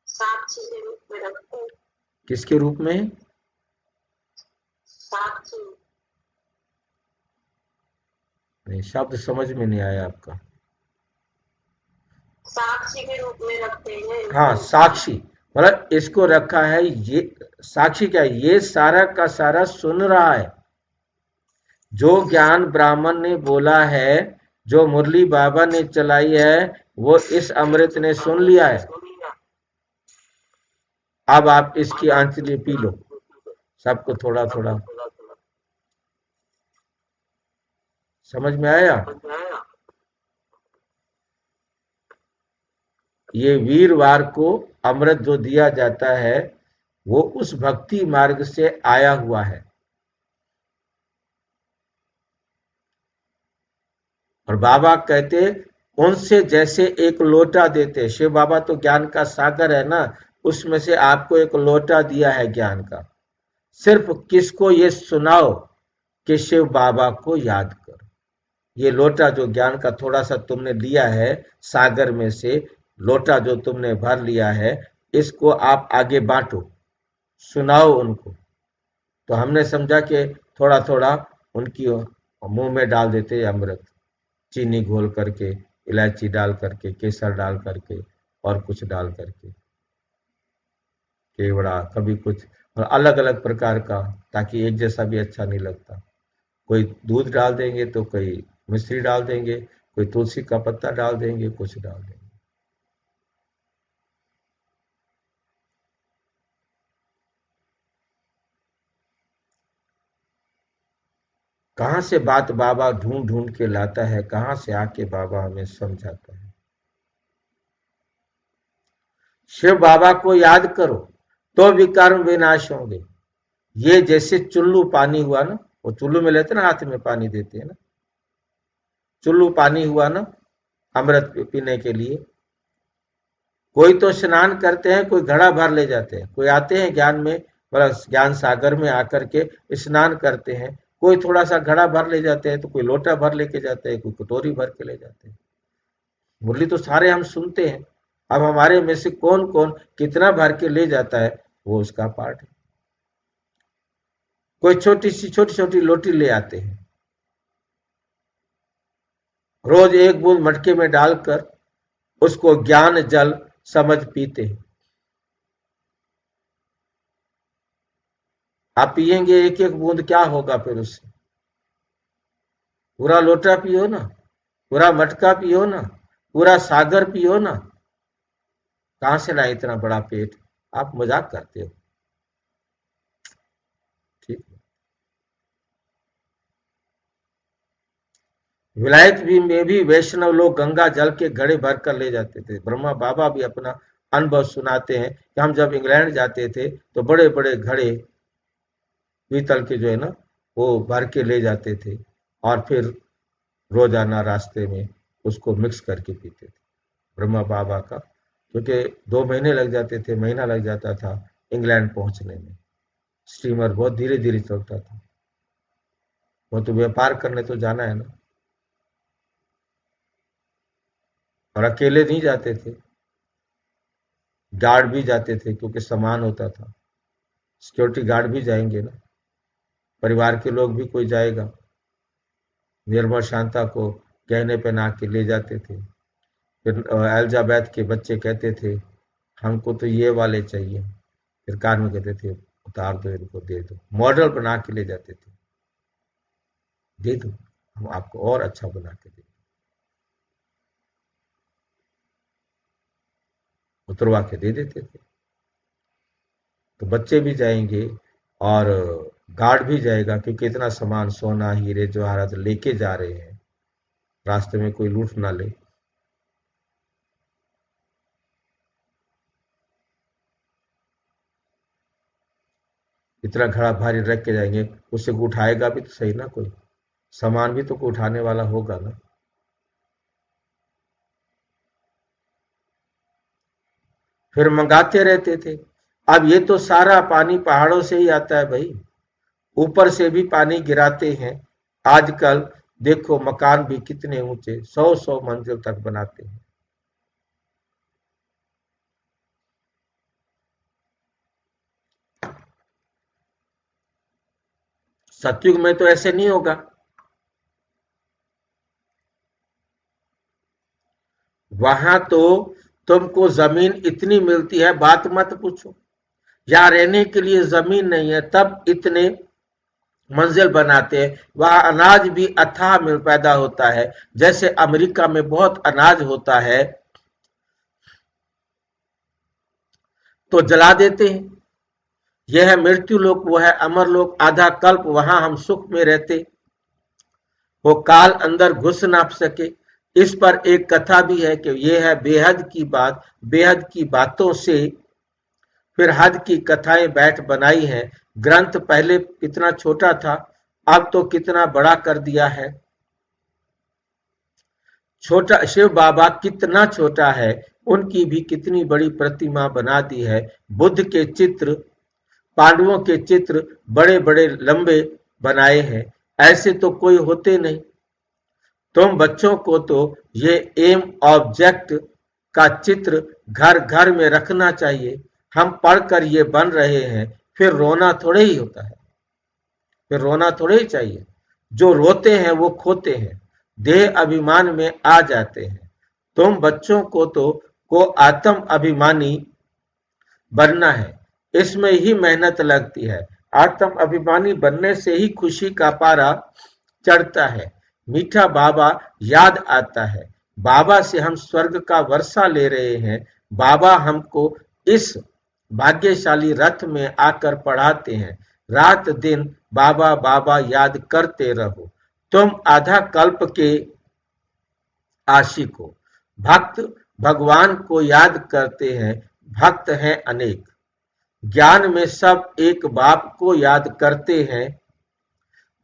साक्षी के रूप में रखते। किसके रूप में? साक्षी। नहीं, शब्द समझ में नहीं आया आपका। साक्षी के रूप में रखते हैं। हाँ, साक्षी, मतलब इसको रखा है, ये साक्षी क्या है, ये सारा का सारा सुन रहा है। जो ज्ञान ब्राह्मण ने बोला है, जो मुरली बाबा ने चलाई है, वो इस अमृत ने सुन लिया है। अब आप इसकी आंचली पी लो, सबको थोड़ा थोड़ा समझ में आया। ये वीरवार को अमृत जो दिया जाता है वो उस भक्ति मार्ग से आया हुआ है। और बाबा कहते उनसे जैसे एक लोटा देते, शिव बाबा तो ज्ञान का सागर है ना, उसमें से आपको एक लोटा दिया है ज्ञान का। सिर्फ किसको ये सुनाओ कि शिव बाबा को याद करो। ये लोटा जो ज्ञान का थोड़ा सा तुमने लिया है सागर में से, लोटा जो तुमने भर लिया है, इसको आप आगे बांटो, सुनाओ उनको। तो हमने समझा कि थोड़ा थोड़ा उनकी मुंह में डाल देते अमृत, चीनी घोल करके, इलायची डाल करके, केसर डाल करके और कुछ डाल करके, केवड़ा, कभी कुछ, और अलग अलग प्रकार का, ताकि एक जैसा भी अच्छा नहीं लगता। कोई दूध डाल देंगे तो कोई मिश्री डाल देंगे, कोई तुलसी का पत्ता डाल देंगे, कुछ डाल देंगे। कहाँ से बात बाबा ढूंढ ढूंढ के लाता है, कहाँ से आके बाबा हमें समझाता है। शिव बाबा को याद करो तो विकर्म विनाश होंगे। ये जैसे चुल्लू पानी हुआ ना, वो चुल्लू में लेते ना, हाथ में पानी देते हैं ना, चुल्लू पानी हुआ ना अमृत पीने के लिए। कोई तो स्नान करते हैं, कोई घड़ा भर ले जाते हैं, कोई आते हैं ज्ञान में, बस ज्ञान सागर में आकर के स्नान करते हैं। कोई थोड़ा सा घड़ा भर ले जाते हैं, तो कोई लोटा भर लेके जाते हैं, कोई कटोरी भर के ले जाते हैं। मुरली तो सारे हम सुनते हैं। अब हमारे में से कौन कौन कितना भर के ले जाता है, वो उसका पार्ट है। कोई छोटी छोटी लोटी ले आते हैं, रोज एक बूंद मटके में डालकर उसको ज्ञान जल समझ पीते हैं। आप पिएंगे एक एक बूंद, क्या होगा फिर उससे? पूरा लोटा पियो ना, पूरा मटका पियो ना, पूरा सागर पियो ना। कहां से लाए इतना बड़ा पेट? आप मजाक करते हो, ठीक है। विलायत भी में भी वैष्णव लोग गंगा जल के घड़े भर कर ले जाते थे। ब्रह्मा बाबा भी अपना अनुभव सुनाते हैं कि हम जब इंग्लैंड जाते थे तो बड़े बड़े घड़े पीतल के जो है ना, वो भर के ले जाते थे और फिर रोजाना रास्ते में उसको मिक्स करके पीते थे। ब्रह्मा बाबा का, क्योंकि 2 महीने लग जाते थे, महीना लग जाता था इंग्लैंड पहुंचने में। स्टीमर बहुत धीरे धीरे चलता था, वो तो व्यापार करने तो जाना है ना। और अकेले नहीं जाते थे, गार्ड भी जाते थे, क्योंकि सामान होता था। सिक्योरिटी गार्ड भी जाएंगे ना, परिवार के लोग भी कोई जाएगा। निर्मल शांता को गहने पहना के ले जाते थे। फिर एलिजाबेथ के बच्चे कहते थे हमको तो ये वाले चाहिए, फिर कार में कहते थे उतार दो, इनको दे दो, मॉडल बना के ले जाते थे, दे दो, हम आपको और अच्छा बना के दे, उतरवा के दे देते थे। तो बच्चे भी जाएंगे और गार्ड भी जाएगा, क्योंकि इतना सामान, सोना हीरे जवाहरात लेके जा रहे हैं, रास्ते में कोई लूट ना ले। इतना घड़ा भारी रख के जाएंगे, उससे कोई उठाएगा भी तो सही ना, कोई सामान भी तो कोई उठाने वाला होगा ना। फिर मंगाते रहते थे। अब ये तो सारा पानी पहाड़ों से ही आता है भाई, ऊपर से भी पानी गिराते हैं। आजकल देखो मकान भी कितने ऊंचे, 100 मंजिल तक बनाते हैं। सतयुग में तो ऐसे नहीं होगा। वहां तो तुमको जमीन इतनी मिलती है, बात मत पूछो। यहाँ रहने के लिए जमीन नहीं है, तब इतने मंजिल बनाते हैं। वहां अनाज भी अथाह में पैदा होता है, जैसे अमेरिका में बहुत अनाज होता है तो जला देते हैं। यह है मृत्यु लोक, वो है अमर लोक, आधा कल्प वहां हम सुख में रहते, वो काल अंदर घुस ना सके। इस पर एक कथा भी है कि यह है बेहद की बात, बेहद की बातों से फिर हद की कथाएं बैठ बनाई हैं। ग्रंथ पहले कितना छोटा था, अब तो कितना बड़ा कर दिया है। छोटा शिव बाबा कितना छोटा है, उनकी भी कितनी बड़ी प्रतिमा बना दी है। बुद्ध के चित्र, पांडवों के चित्र बड़े बड़े लंबे बनाए हैं, ऐसे तो कोई होते नहीं। तुम बच्चों को तो ये एम ऑब्जेक्ट का चित्र घर घर में रखना चाहिए। हम पढ़कर ये बन रहे हैं, फिर रोना थोड़े ही होता है, फिर रोना थोड़े ही चाहिए। जो रोते हैं वो खोते हैं, देह अभिमान में आ जाते हैं। तुम बच्चों को तो को आत्म अभिमानी बनना है, इसमें ही मेहनत लगती है। आत्म अभिमानी बनने से ही खुशी का पारा चढ़ता है। मीठा बाबा याद आता है। बाबा से हम स्वर्ग का वर्षा ले रहे हैं। बाबा हमको इस भाग्यशाली रथ में आकर पढ़ाते हैं। रात दिन बाबा बाबा याद करते रहो। तुम आधा कल्प के आशिक हो। भक्त भगवान को याद करते हैं, भक्त हैं अनेक। ज्ञान में सब एक बाप को याद करते हैं,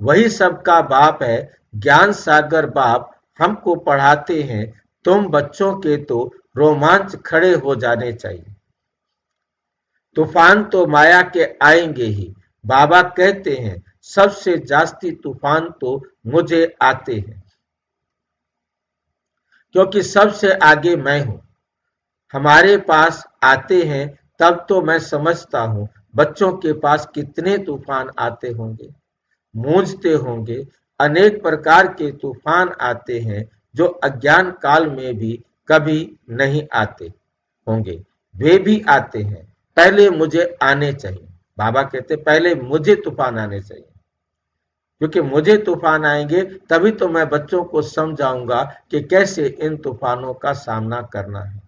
वही सबका बाप है। ज्ञान सागर बाप हमको पढ़ाते हैं। तुम बच्चों के तो रोमांच खड़े हो जाने चाहिए। तूफान तो माया के आएंगे ही। बाबा कहते हैं सबसे जास्ती तूफान तो मुझे आते हैं, क्योंकि सबसे आगे मैं हूं। हमारे पास आते हैं तब तो मैं समझता हूं बच्चों के पास कितने तूफान आते होंगे, गूंजते होंगे। अनेक प्रकार के तूफान आते हैं जो अज्ञान काल में भी कभी नहीं आते होंगे, वे भी आते हैं। पहले मुझे आने चाहिए। बाबा कहते पहले मुझे तूफान आने चाहिए, क्योंकि मुझे तूफान आएंगे तभी तो मैं बच्चों को समझाऊंगा कि कैसे इन तूफानों का सामना करना है।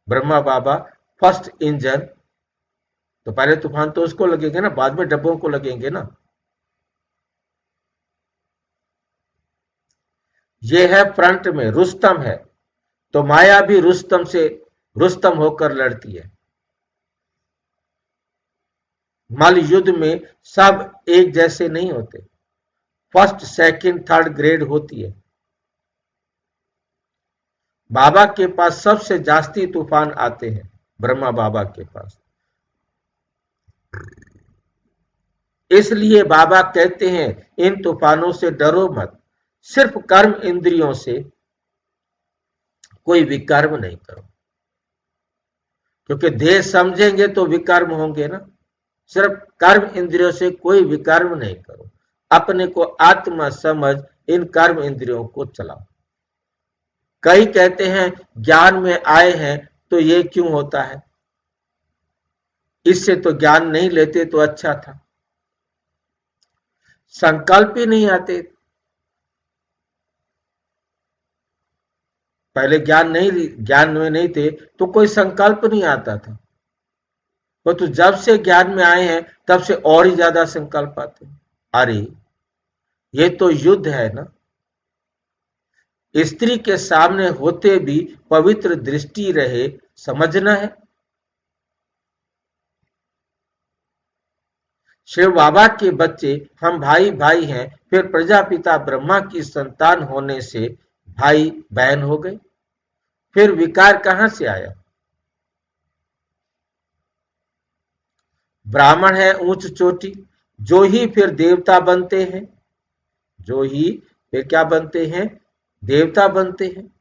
ब्रह्मा बाबा फर्स्ट इंजन, तो पहले तूफान तो उसको लगेंगे ना, बाद में डब्बों को लगेंगे ना। ये है फ्रंट में, रुस्तम है, तो माया भी रुस्तम से रुस्तम होकर लड़ती है। मल युद्ध में सब एक जैसे नहीं होते, फर्स्ट सेकंड थर्ड ग्रेड होती है। बाबा के पास सबसे जास्ती तूफान आते हैं, ब्रह्मा बाबा के पास। इसलिए बाबा कहते हैं इन तूफानों से डरो मत, सिर्फ कर्म इंद्रियों से कोई विकर्म नहीं करो, क्योंकि देह समझेंगे तो विकर्म होंगे ना। सिर्फ कर्म इंद्रियों से कोई विकर्म नहीं करो, अपने को आत्मा समझ इन कर्म इंद्रियों को चलाओ। कई कहते हैं ज्ञान में आए हैं तो ये क्यों होता है, इससे तो ज्ञान नहीं लेते तो अच्छा था। संकल्प ही नहीं आते। पहले ज्ञान में नहीं थे तो कोई संकल्प नहीं आता था, तो जब से ज्ञान में आए हैं तब से और ही ज्यादा संकल्प आते हैं। अरे ये तो युद्ध है ना। स्त्री के सामने होते भी पवित्र दृष्टि रहे, समझना है। शिव बाबा के बच्चे हम भाई भाई हैं, फिर प्रजापिता ब्रह्मा की संतान होने से भाई बहन हो गए, फिर विकार कहां से आया। ब्राह्मण है ऊंच चोटी, जो ही फिर देवता बनते हैं, जो ही फिर क्या बनते हैं, देवता बनते हैं।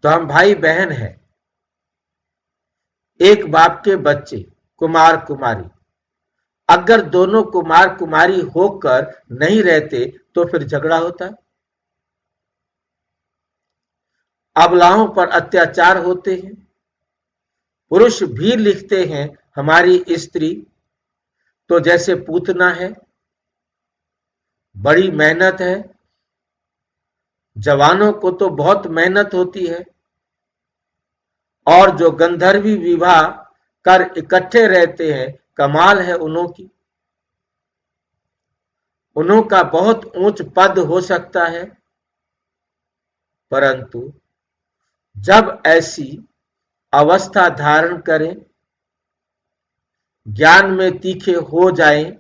तो हम भाई बहन हैं, एक बाप के बच्चे, कुमार कुमारी। अगर दोनों कुमार कुमारी होकर नहीं रहते तो फिर झगड़ा होता, अबलाओं पर अत्याचार होते हैं। पुरुष भी लिखते हैं हमारी स्त्री तो जैसे पूतना है, बड़ी मेहनत है। जवानों को तो बहुत मेहनत होती है, और जो गंधर्वी विवाह कर इकट्ठे रहते हैं, कमाल है उन्हों की। उन्हों का बहुत ऊंच पद हो सकता है, परंतु जब ऐसी अवस्था धारण करें, ज्ञान में तीखे हो जाएं,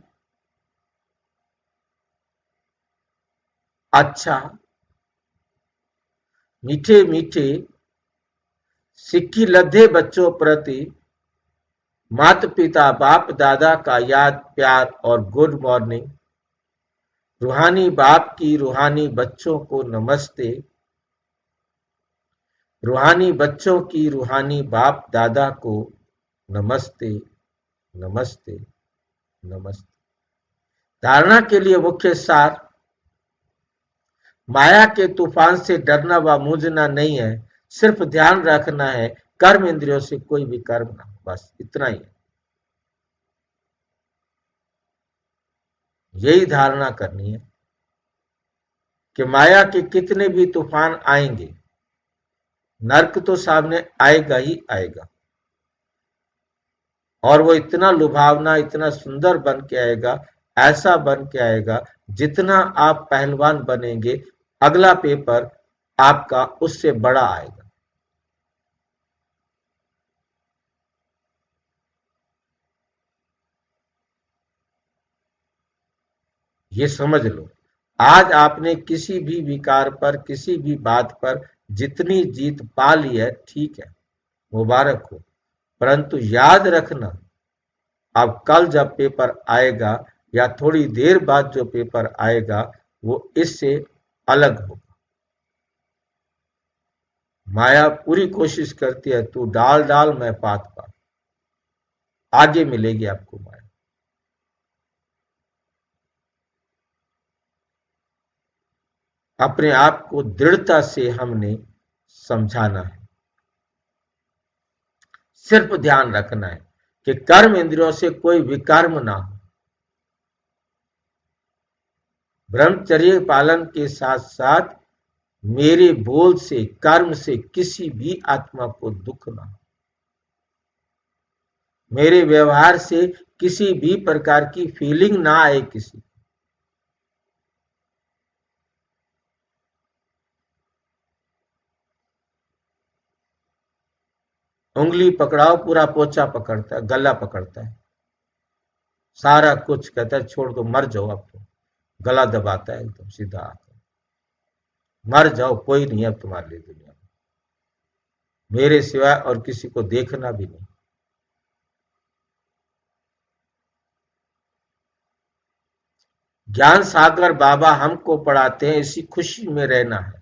अच्छा मीठे मीठे सिक्की लद्दे बच्चों प्रति माता पिता बाप दादा का याद प्यार और गुड मॉर्निंग, रूहानी बाप की रूहानी बच्चों को नमस्ते, रूहानी बच्चों की रूहानी बाप दादा को नमस्ते नमस्ते नमस्ते। धारणा के लिए मुख्य सार, माया के तूफान से डरना व मूंझना नहीं है, सिर्फ ध्यान रखना है कर्म इंद्रियों से कोई भी कर्म ना हो, बस इतना ही है। यही धारणा करनी है कि माया के कितने भी तूफान आएंगे, नर्क तो सामने आएगा ही आएगा, और वो इतना लुभावना इतना सुंदर बन के आएगा, ऐसा बन के आएगा, जितना आप पहलवान बनेंगे अगला पेपर आपका उससे बड़ा आएगा। ये समझ लो, आज आपने किसी भी विकार पर किसी भी बात पर जितनी जीत पा ली है, ठीक है, मुबारक हो, परंतु याद रखना, अब कल जब पेपर आएगा या थोड़ी देर बाद जो पेपर आएगा वो इससे अलग होगा। माया पूरी कोशिश करती है, तू डाल डाल मैं पात पात, आगे मिलेगी आपको माया। अपने आप को दृढ़ता से हमने समझाना है, सिर्फ ध्यान रखना है कि कर्म इंद्रियों से कोई विकर्म ना हो। ब्रह्मचर्य पालन के साथ साथ मेरे बोल से कर्म से किसी भी आत्मा को दुख ना हो, मेरे व्यवहार से किसी भी प्रकार की फीलिंग ना आए किसी। उंगली पकड़ाओ पूरा पोचा पकड़ता है, गला पकड़ता है, सारा कुछ कहता है छोड़ दो मर जाओ, अब तो गला दबाता है एकदम सीधा आकर, मर जाओ कोई नहीं अब तुम्हारे लिए दुनिया में, मेरे सिवाय और किसी को देखना भी नहीं। ज्ञान सागर बाबा हमको पढ़ाते हैं इसी खुशी में रहना है,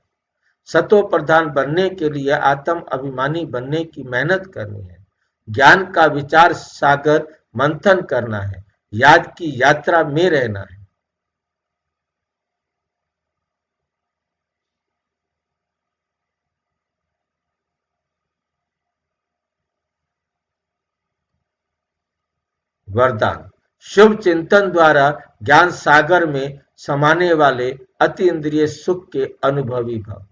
सतो प्रधान बनने के लिए आत्म अभिमानी बनने की मेहनत करनी है, ज्ञान का विचार सागर मंथन करना है, याद की यात्रा में रहना है। वरदान, शुभ चिंतन द्वारा ज्ञान सागर में समाने वाले अति इंद्रिय सुख के अनुभवी भव।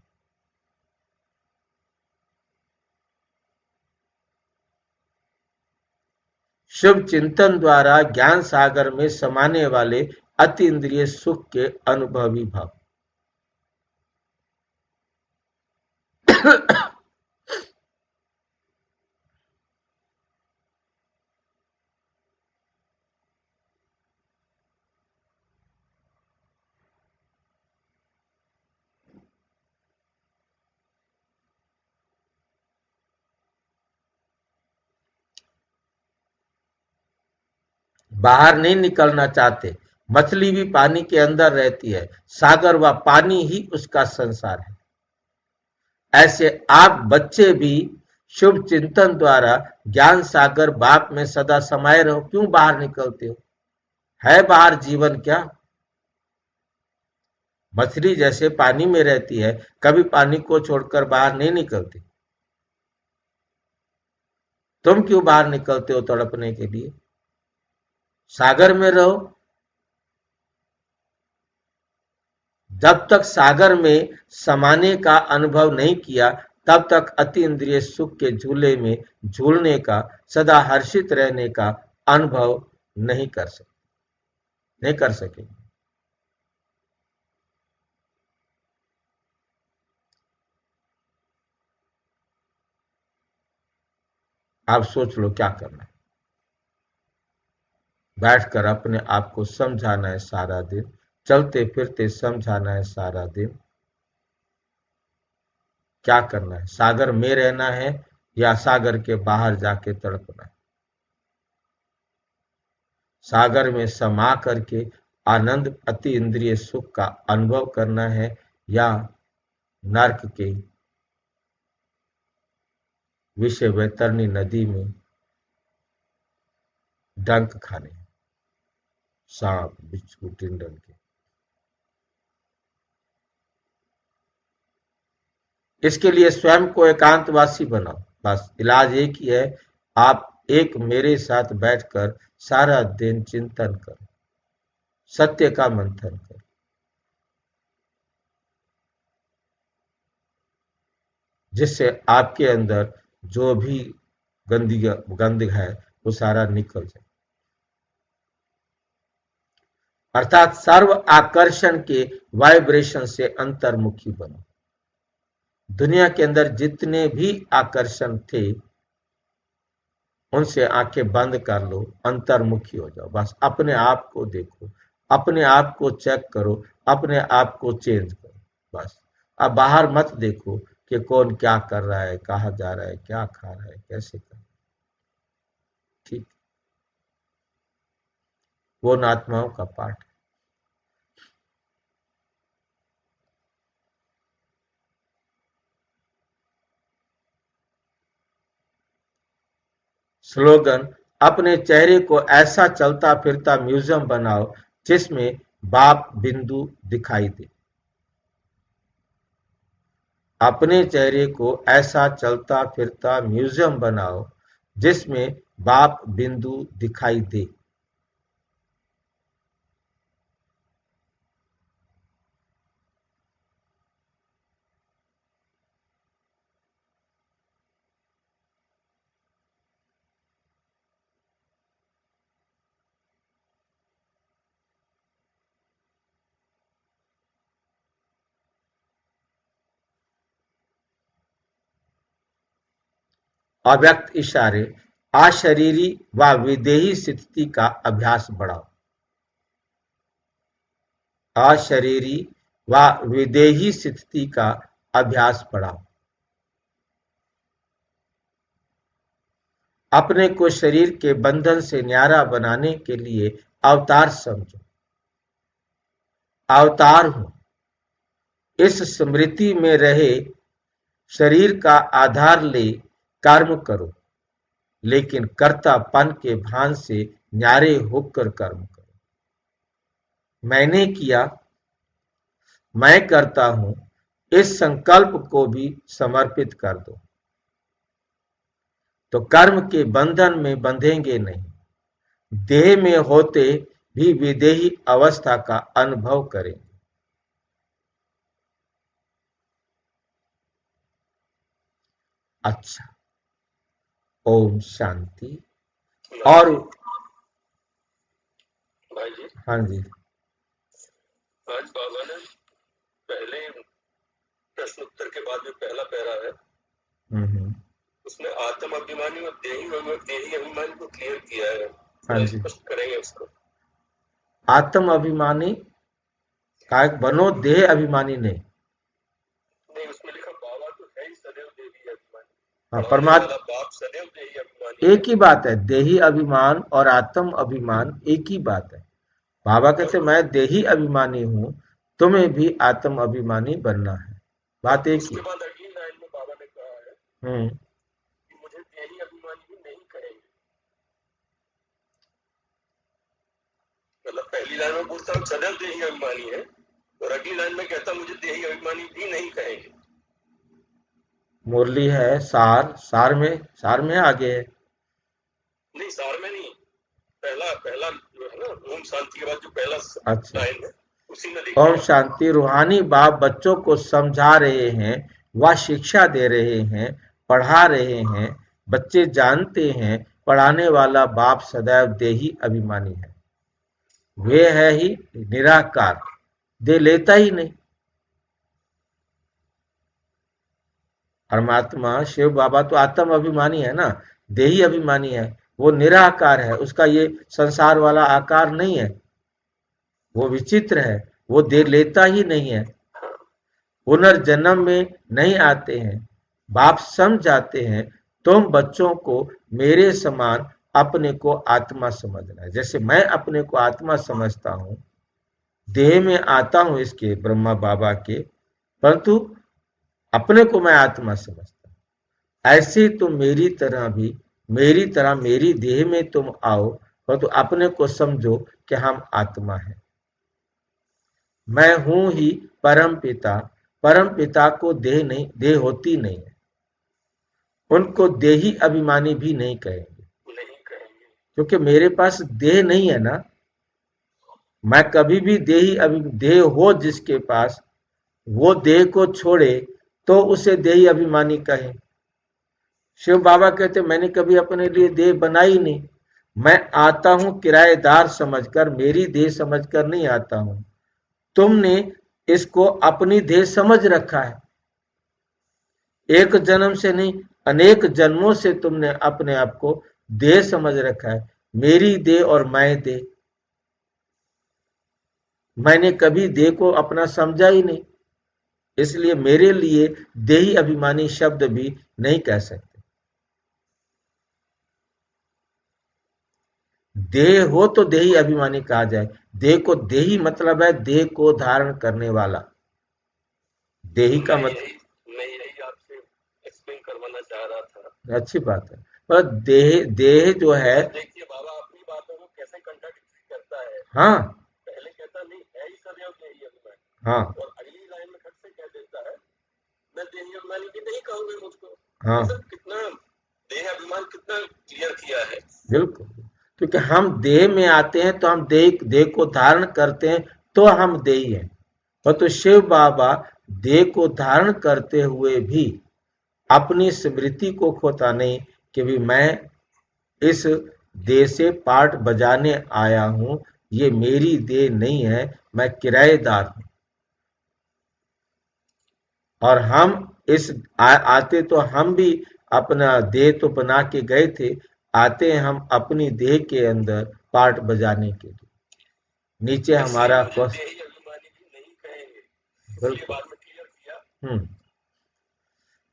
शुभ चिंतन द्वारा ज्ञान सागर में समाने वाले अति इंद्रिय सुख के अनुभवी भव। बाहर नहीं निकलना चाहते, मछली भी पानी के अंदर रहती है, सागर व पानी ही उसका संसार है। ऐसे आप बच्चे भी शुभ चिंतन द्वारा ज्ञान सागर बाप में सदा समाये रहो, क्यों बाहर निकलते हो? है बाहर जीवन क्या? मछली जैसे पानी में रहती है, कभी पानी को छोड़कर बाहर नहीं निकलती, तुम क्यों बाहर निकलते हो तड़पने के लिए? सागर में रहो। जब तक सागर में समाने का अनुभव नहीं किया, तब तक अति इंद्रिय सुख के झूले में झूलने का, सदा हर्षित रहने का अनुभव नहीं कर सकेंगे। आप सोच लो क्या करना है। बैठकर अपने आप को समझाना है सारा दिन, चलते फिरते समझाना है सारा दिन। क्या करना है? सागर में रहना है या सागर के बाहर जाके तड़पना है? सागर में समा करके आनंद अति इंद्रिय सुख का अनुभव करना है या नर्क के विषय वैतरणी नदी में डंक खाने, सांप बिच्छू टिंडन के। इसके लिए स्वयं को एकांतवासी बनाओ। बस इलाज एक ही है, आप एक मेरे साथ बैठकर सारा दिन चिंतन करो, सत्य का मंथन करो। जिससे आपके अंदर जो भी गंद है वो सारा निकल जाए। अर्थात सर्व आकर्षण के वाइब्रेशन से अंतर्मुखी बनो। दुनिया के अंदर जितने भी आकर्षण थे उनसे आंखें बंद कर लो, अंतर्मुखी हो जाओ। बस अपने आप को देखो, अपने आप को चेक करो, अपने आप को चेंज करो। बस अब बाहर मत देखो कि कौन क्या कर रहा है, कहाँ जा रहा है, क्या खा रहा है, कैसे कर रहा है। ठीक, वो आत्माओं का पाठ है। स्लोगन: अपने चेहरे को ऐसा चलता फिरता म्यूजियम बनाओ जिसमें बाप बिंदु दिखाई दे। अपने चेहरे को ऐसा चलता फिरता म्यूजियम बनाओ जिसमें बाप बिंदु दिखाई दे। अव्यक्त इशारे: अशरीरी व विदेही स्थिति का अभ्यास बढ़ाओ। अशरीरी व विदेही स्थिति का अभ्यास बढ़ाओ। अपने को शरीर के बंधन से न्यारा बनाने के लिए अवतार समझो। अवतार हूं, इस स्मृति में रहे, शरीर का आधार ले कर्म करो, लेकिन कर्तापन के भान से न्यारे होकर कर्म करो। मैंने किया, मैं करता हूं, इस संकल्प को भी समर्पित कर दो, तो कर्म के बंधन में बंधेंगे नहीं। देह में होते भी विदेही अवस्था का अनुभव करेंगे। अच्छा, ओम शांति। और भाई जी, हाँ जी, आज बाबा ने पहले प्रश्न उत्तर के बाद जो पहला पैरा है उसमें आत्म अभिमानी और देही अभिमानी को क्लियर किया है। हाँ जी, स्पष्ट करेंगे उसको। आत्म अभिमानी का बनो, देह अभिमानी नहीं। नहीं, उसमें लिखा बाबा तो है ही सदैव देही अभिमानी। हाँ, परमात्मा बाप सदैव देही अभिमानी एक ही बात है। देही अभिमान और आत्म अभिमान एक ही बात है। बाबा कहते मैं देही अभिमानी हूं, तुम्हें भी आत्म अभिमानी बनना है। बात एक ही। उसके बाद अगली लाइन में बाबा ने कहा है कि मुझे देही अभिमानी भी नहीं कहेंगे। मतलब पहली लाइन में बोलता हूँ सदैव देही अभिमानी है, और अगली लाइन में कहता मुझे देही अभिमानी भी नहीं कहेंगे। मुरली है, सार में आगे है। नहीं, सार में नहीं, पहला जो है ना, ओम शांति के बाद जो पहला अच्छा, लाइन है उसी में देखिए। ओम शांति। रूहानी बाप बच्चों को समझा रहे हैं वह शिक्षा दे रहे हैं, पढ़ा रहे हैं, बच्चे जानते हैं पढ़ाने वाला बाप सदैव देही अभिमानी है। वे है ही निराकार, दे लेता ही नहीं। परमात्मा शिव बाबा तो आत्म अभिमानी है ना, देही अभिमानी है। वो निराकार है, उसका ये संसार वाला आकार नहीं है, वो विचित्र है, वो दे लेता ही नहीं है। पुनर्जन्म में नहीं आते हैं। बाप समझाते हैं तुम बच्चों को मेरे समान अपने को आत्मा समझना है। जैसे मैं अपने को आत्मा समझता हूं, देह में आता हूं इसके ब्रह्मा बाबा के, परंतु अपने को मैं आत्मा समझता हूं। ऐसे तुम मेरी तरह भी, मेरी तरह मेरी देह में तुम आओ, परंतु अपने को समझो कि हम आत्मा हैं। मैं हूं ही परम पिता। परम पिता को देह नहीं, देह होती नहीं है। उनको देही अभिमानी भी नहीं कहेंगे, क्योंकि मेरे पास देह नहीं है ना। मैं कभी भी देह हो जिसके पास, वो देह को छोड़े तो उसे देही अभिमानी कहे। शिव बाबा कहते मैंने कभी अपने लिए देह बनाई नहीं, मैं आता हूं किराएदार समझकर, मेरी देह समझकर नहीं आता हूं। तुमने इसको अपनी देह समझ रखा है। एक जन्म से नहीं, अनेक जन्मों से तुमने अपने आप को देह समझ रखा है। मेरी देह और मैं देह, मैंने कभी देह को अपना समझा ही नहीं, इसलिए मेरे लिए देही अभिमानी शब्द भी नहीं कह सकते। देह हो तो देही अभिमानी कहा जाए। देह को, देही मतलब है देह को धारण करने वाला। देही का मतलब, मैं यही आपसे एक्सप्लेन करवाना चाह रहा था। अच्छी बात है, पर देह जो है, देखिए बाबा अपनी बातों को कैसे कंट्राडिक्ट करता है। हाँ, पहले कहता नहीं है ही सदैव देही अभिमानी, हाँ, और अगली लाइन में खट से कह देता है मैं देही अभिमानी भी नहीं कहूंगा मुझको। हाँ, कितना देह अभिमान कितना क्लियर किया है। बिल्कुल, क्योंकि हम देह में आते हैं तो हम देह को धारण करते हैं, तो हम देही हैं। और तो शिव बाबा देह को धारण करते हुए भी अपनी स्मृति को खोता नहीं कि भी मैं इस देह से पार्ट बजाने आया हूं, ये मेरी देह नहीं है, मैं किराएदार हूं। और हम इस आते तो हम भी अपना देह तो बना के गए थे, आते हैं हम अपनी देह के अंदर पार्ट बजाने के लिए। नीचे हमारा देही अभिमानी भी नहीं कहेंगे, ये बात में क्लियर किया।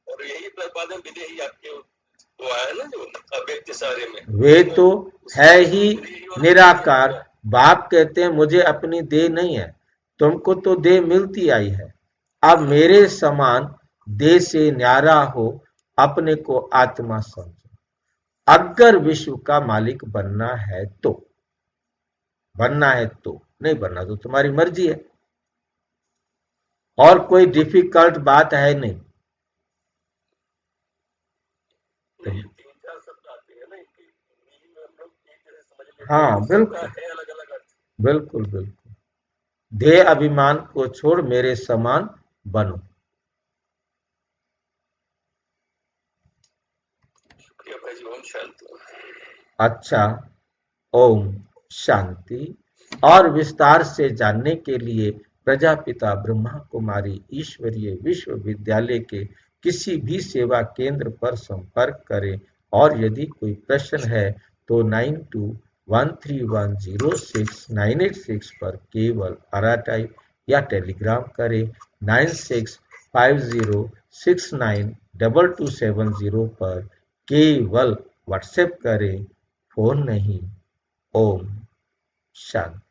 और यही बाद में विदेही आपके वो आया ना जो अव्यक्त सारे में, वे तो है ही निराकार। बाप कहते हैं मुझे अपनी देह नहीं है, तुमको तो देह मिलती आई है। अब मेरे समान देह से न्यारा हो, अपने को आत्मा समझो। अगर विश्व का मालिक बनना है तो, बनना है तो, नहीं बनना तो तुम्हारी मर्जी है। और कोई डिफिकल्ट बात है नहीं। हाँ बिल्कुल, बिल्कुल बिल्कुल। देह अभिमान को छोड़ मेरे समान बनो। अच्छा, ओम शांति। और विस्तार से जानने के लिए प्रजापिता ब्रह्मा कुमारी ईश्वरीय विश्वविद्यालय के किसी भी सेवा केंद्र पर संपर्क करें। और यदि कोई प्रश्न है तो 9213106986 पर केवल टाइप या टेलीग्राम करें। 9650692270 पर केवल व्हाट्सएप करें, फोन नहीं। ओम शांति।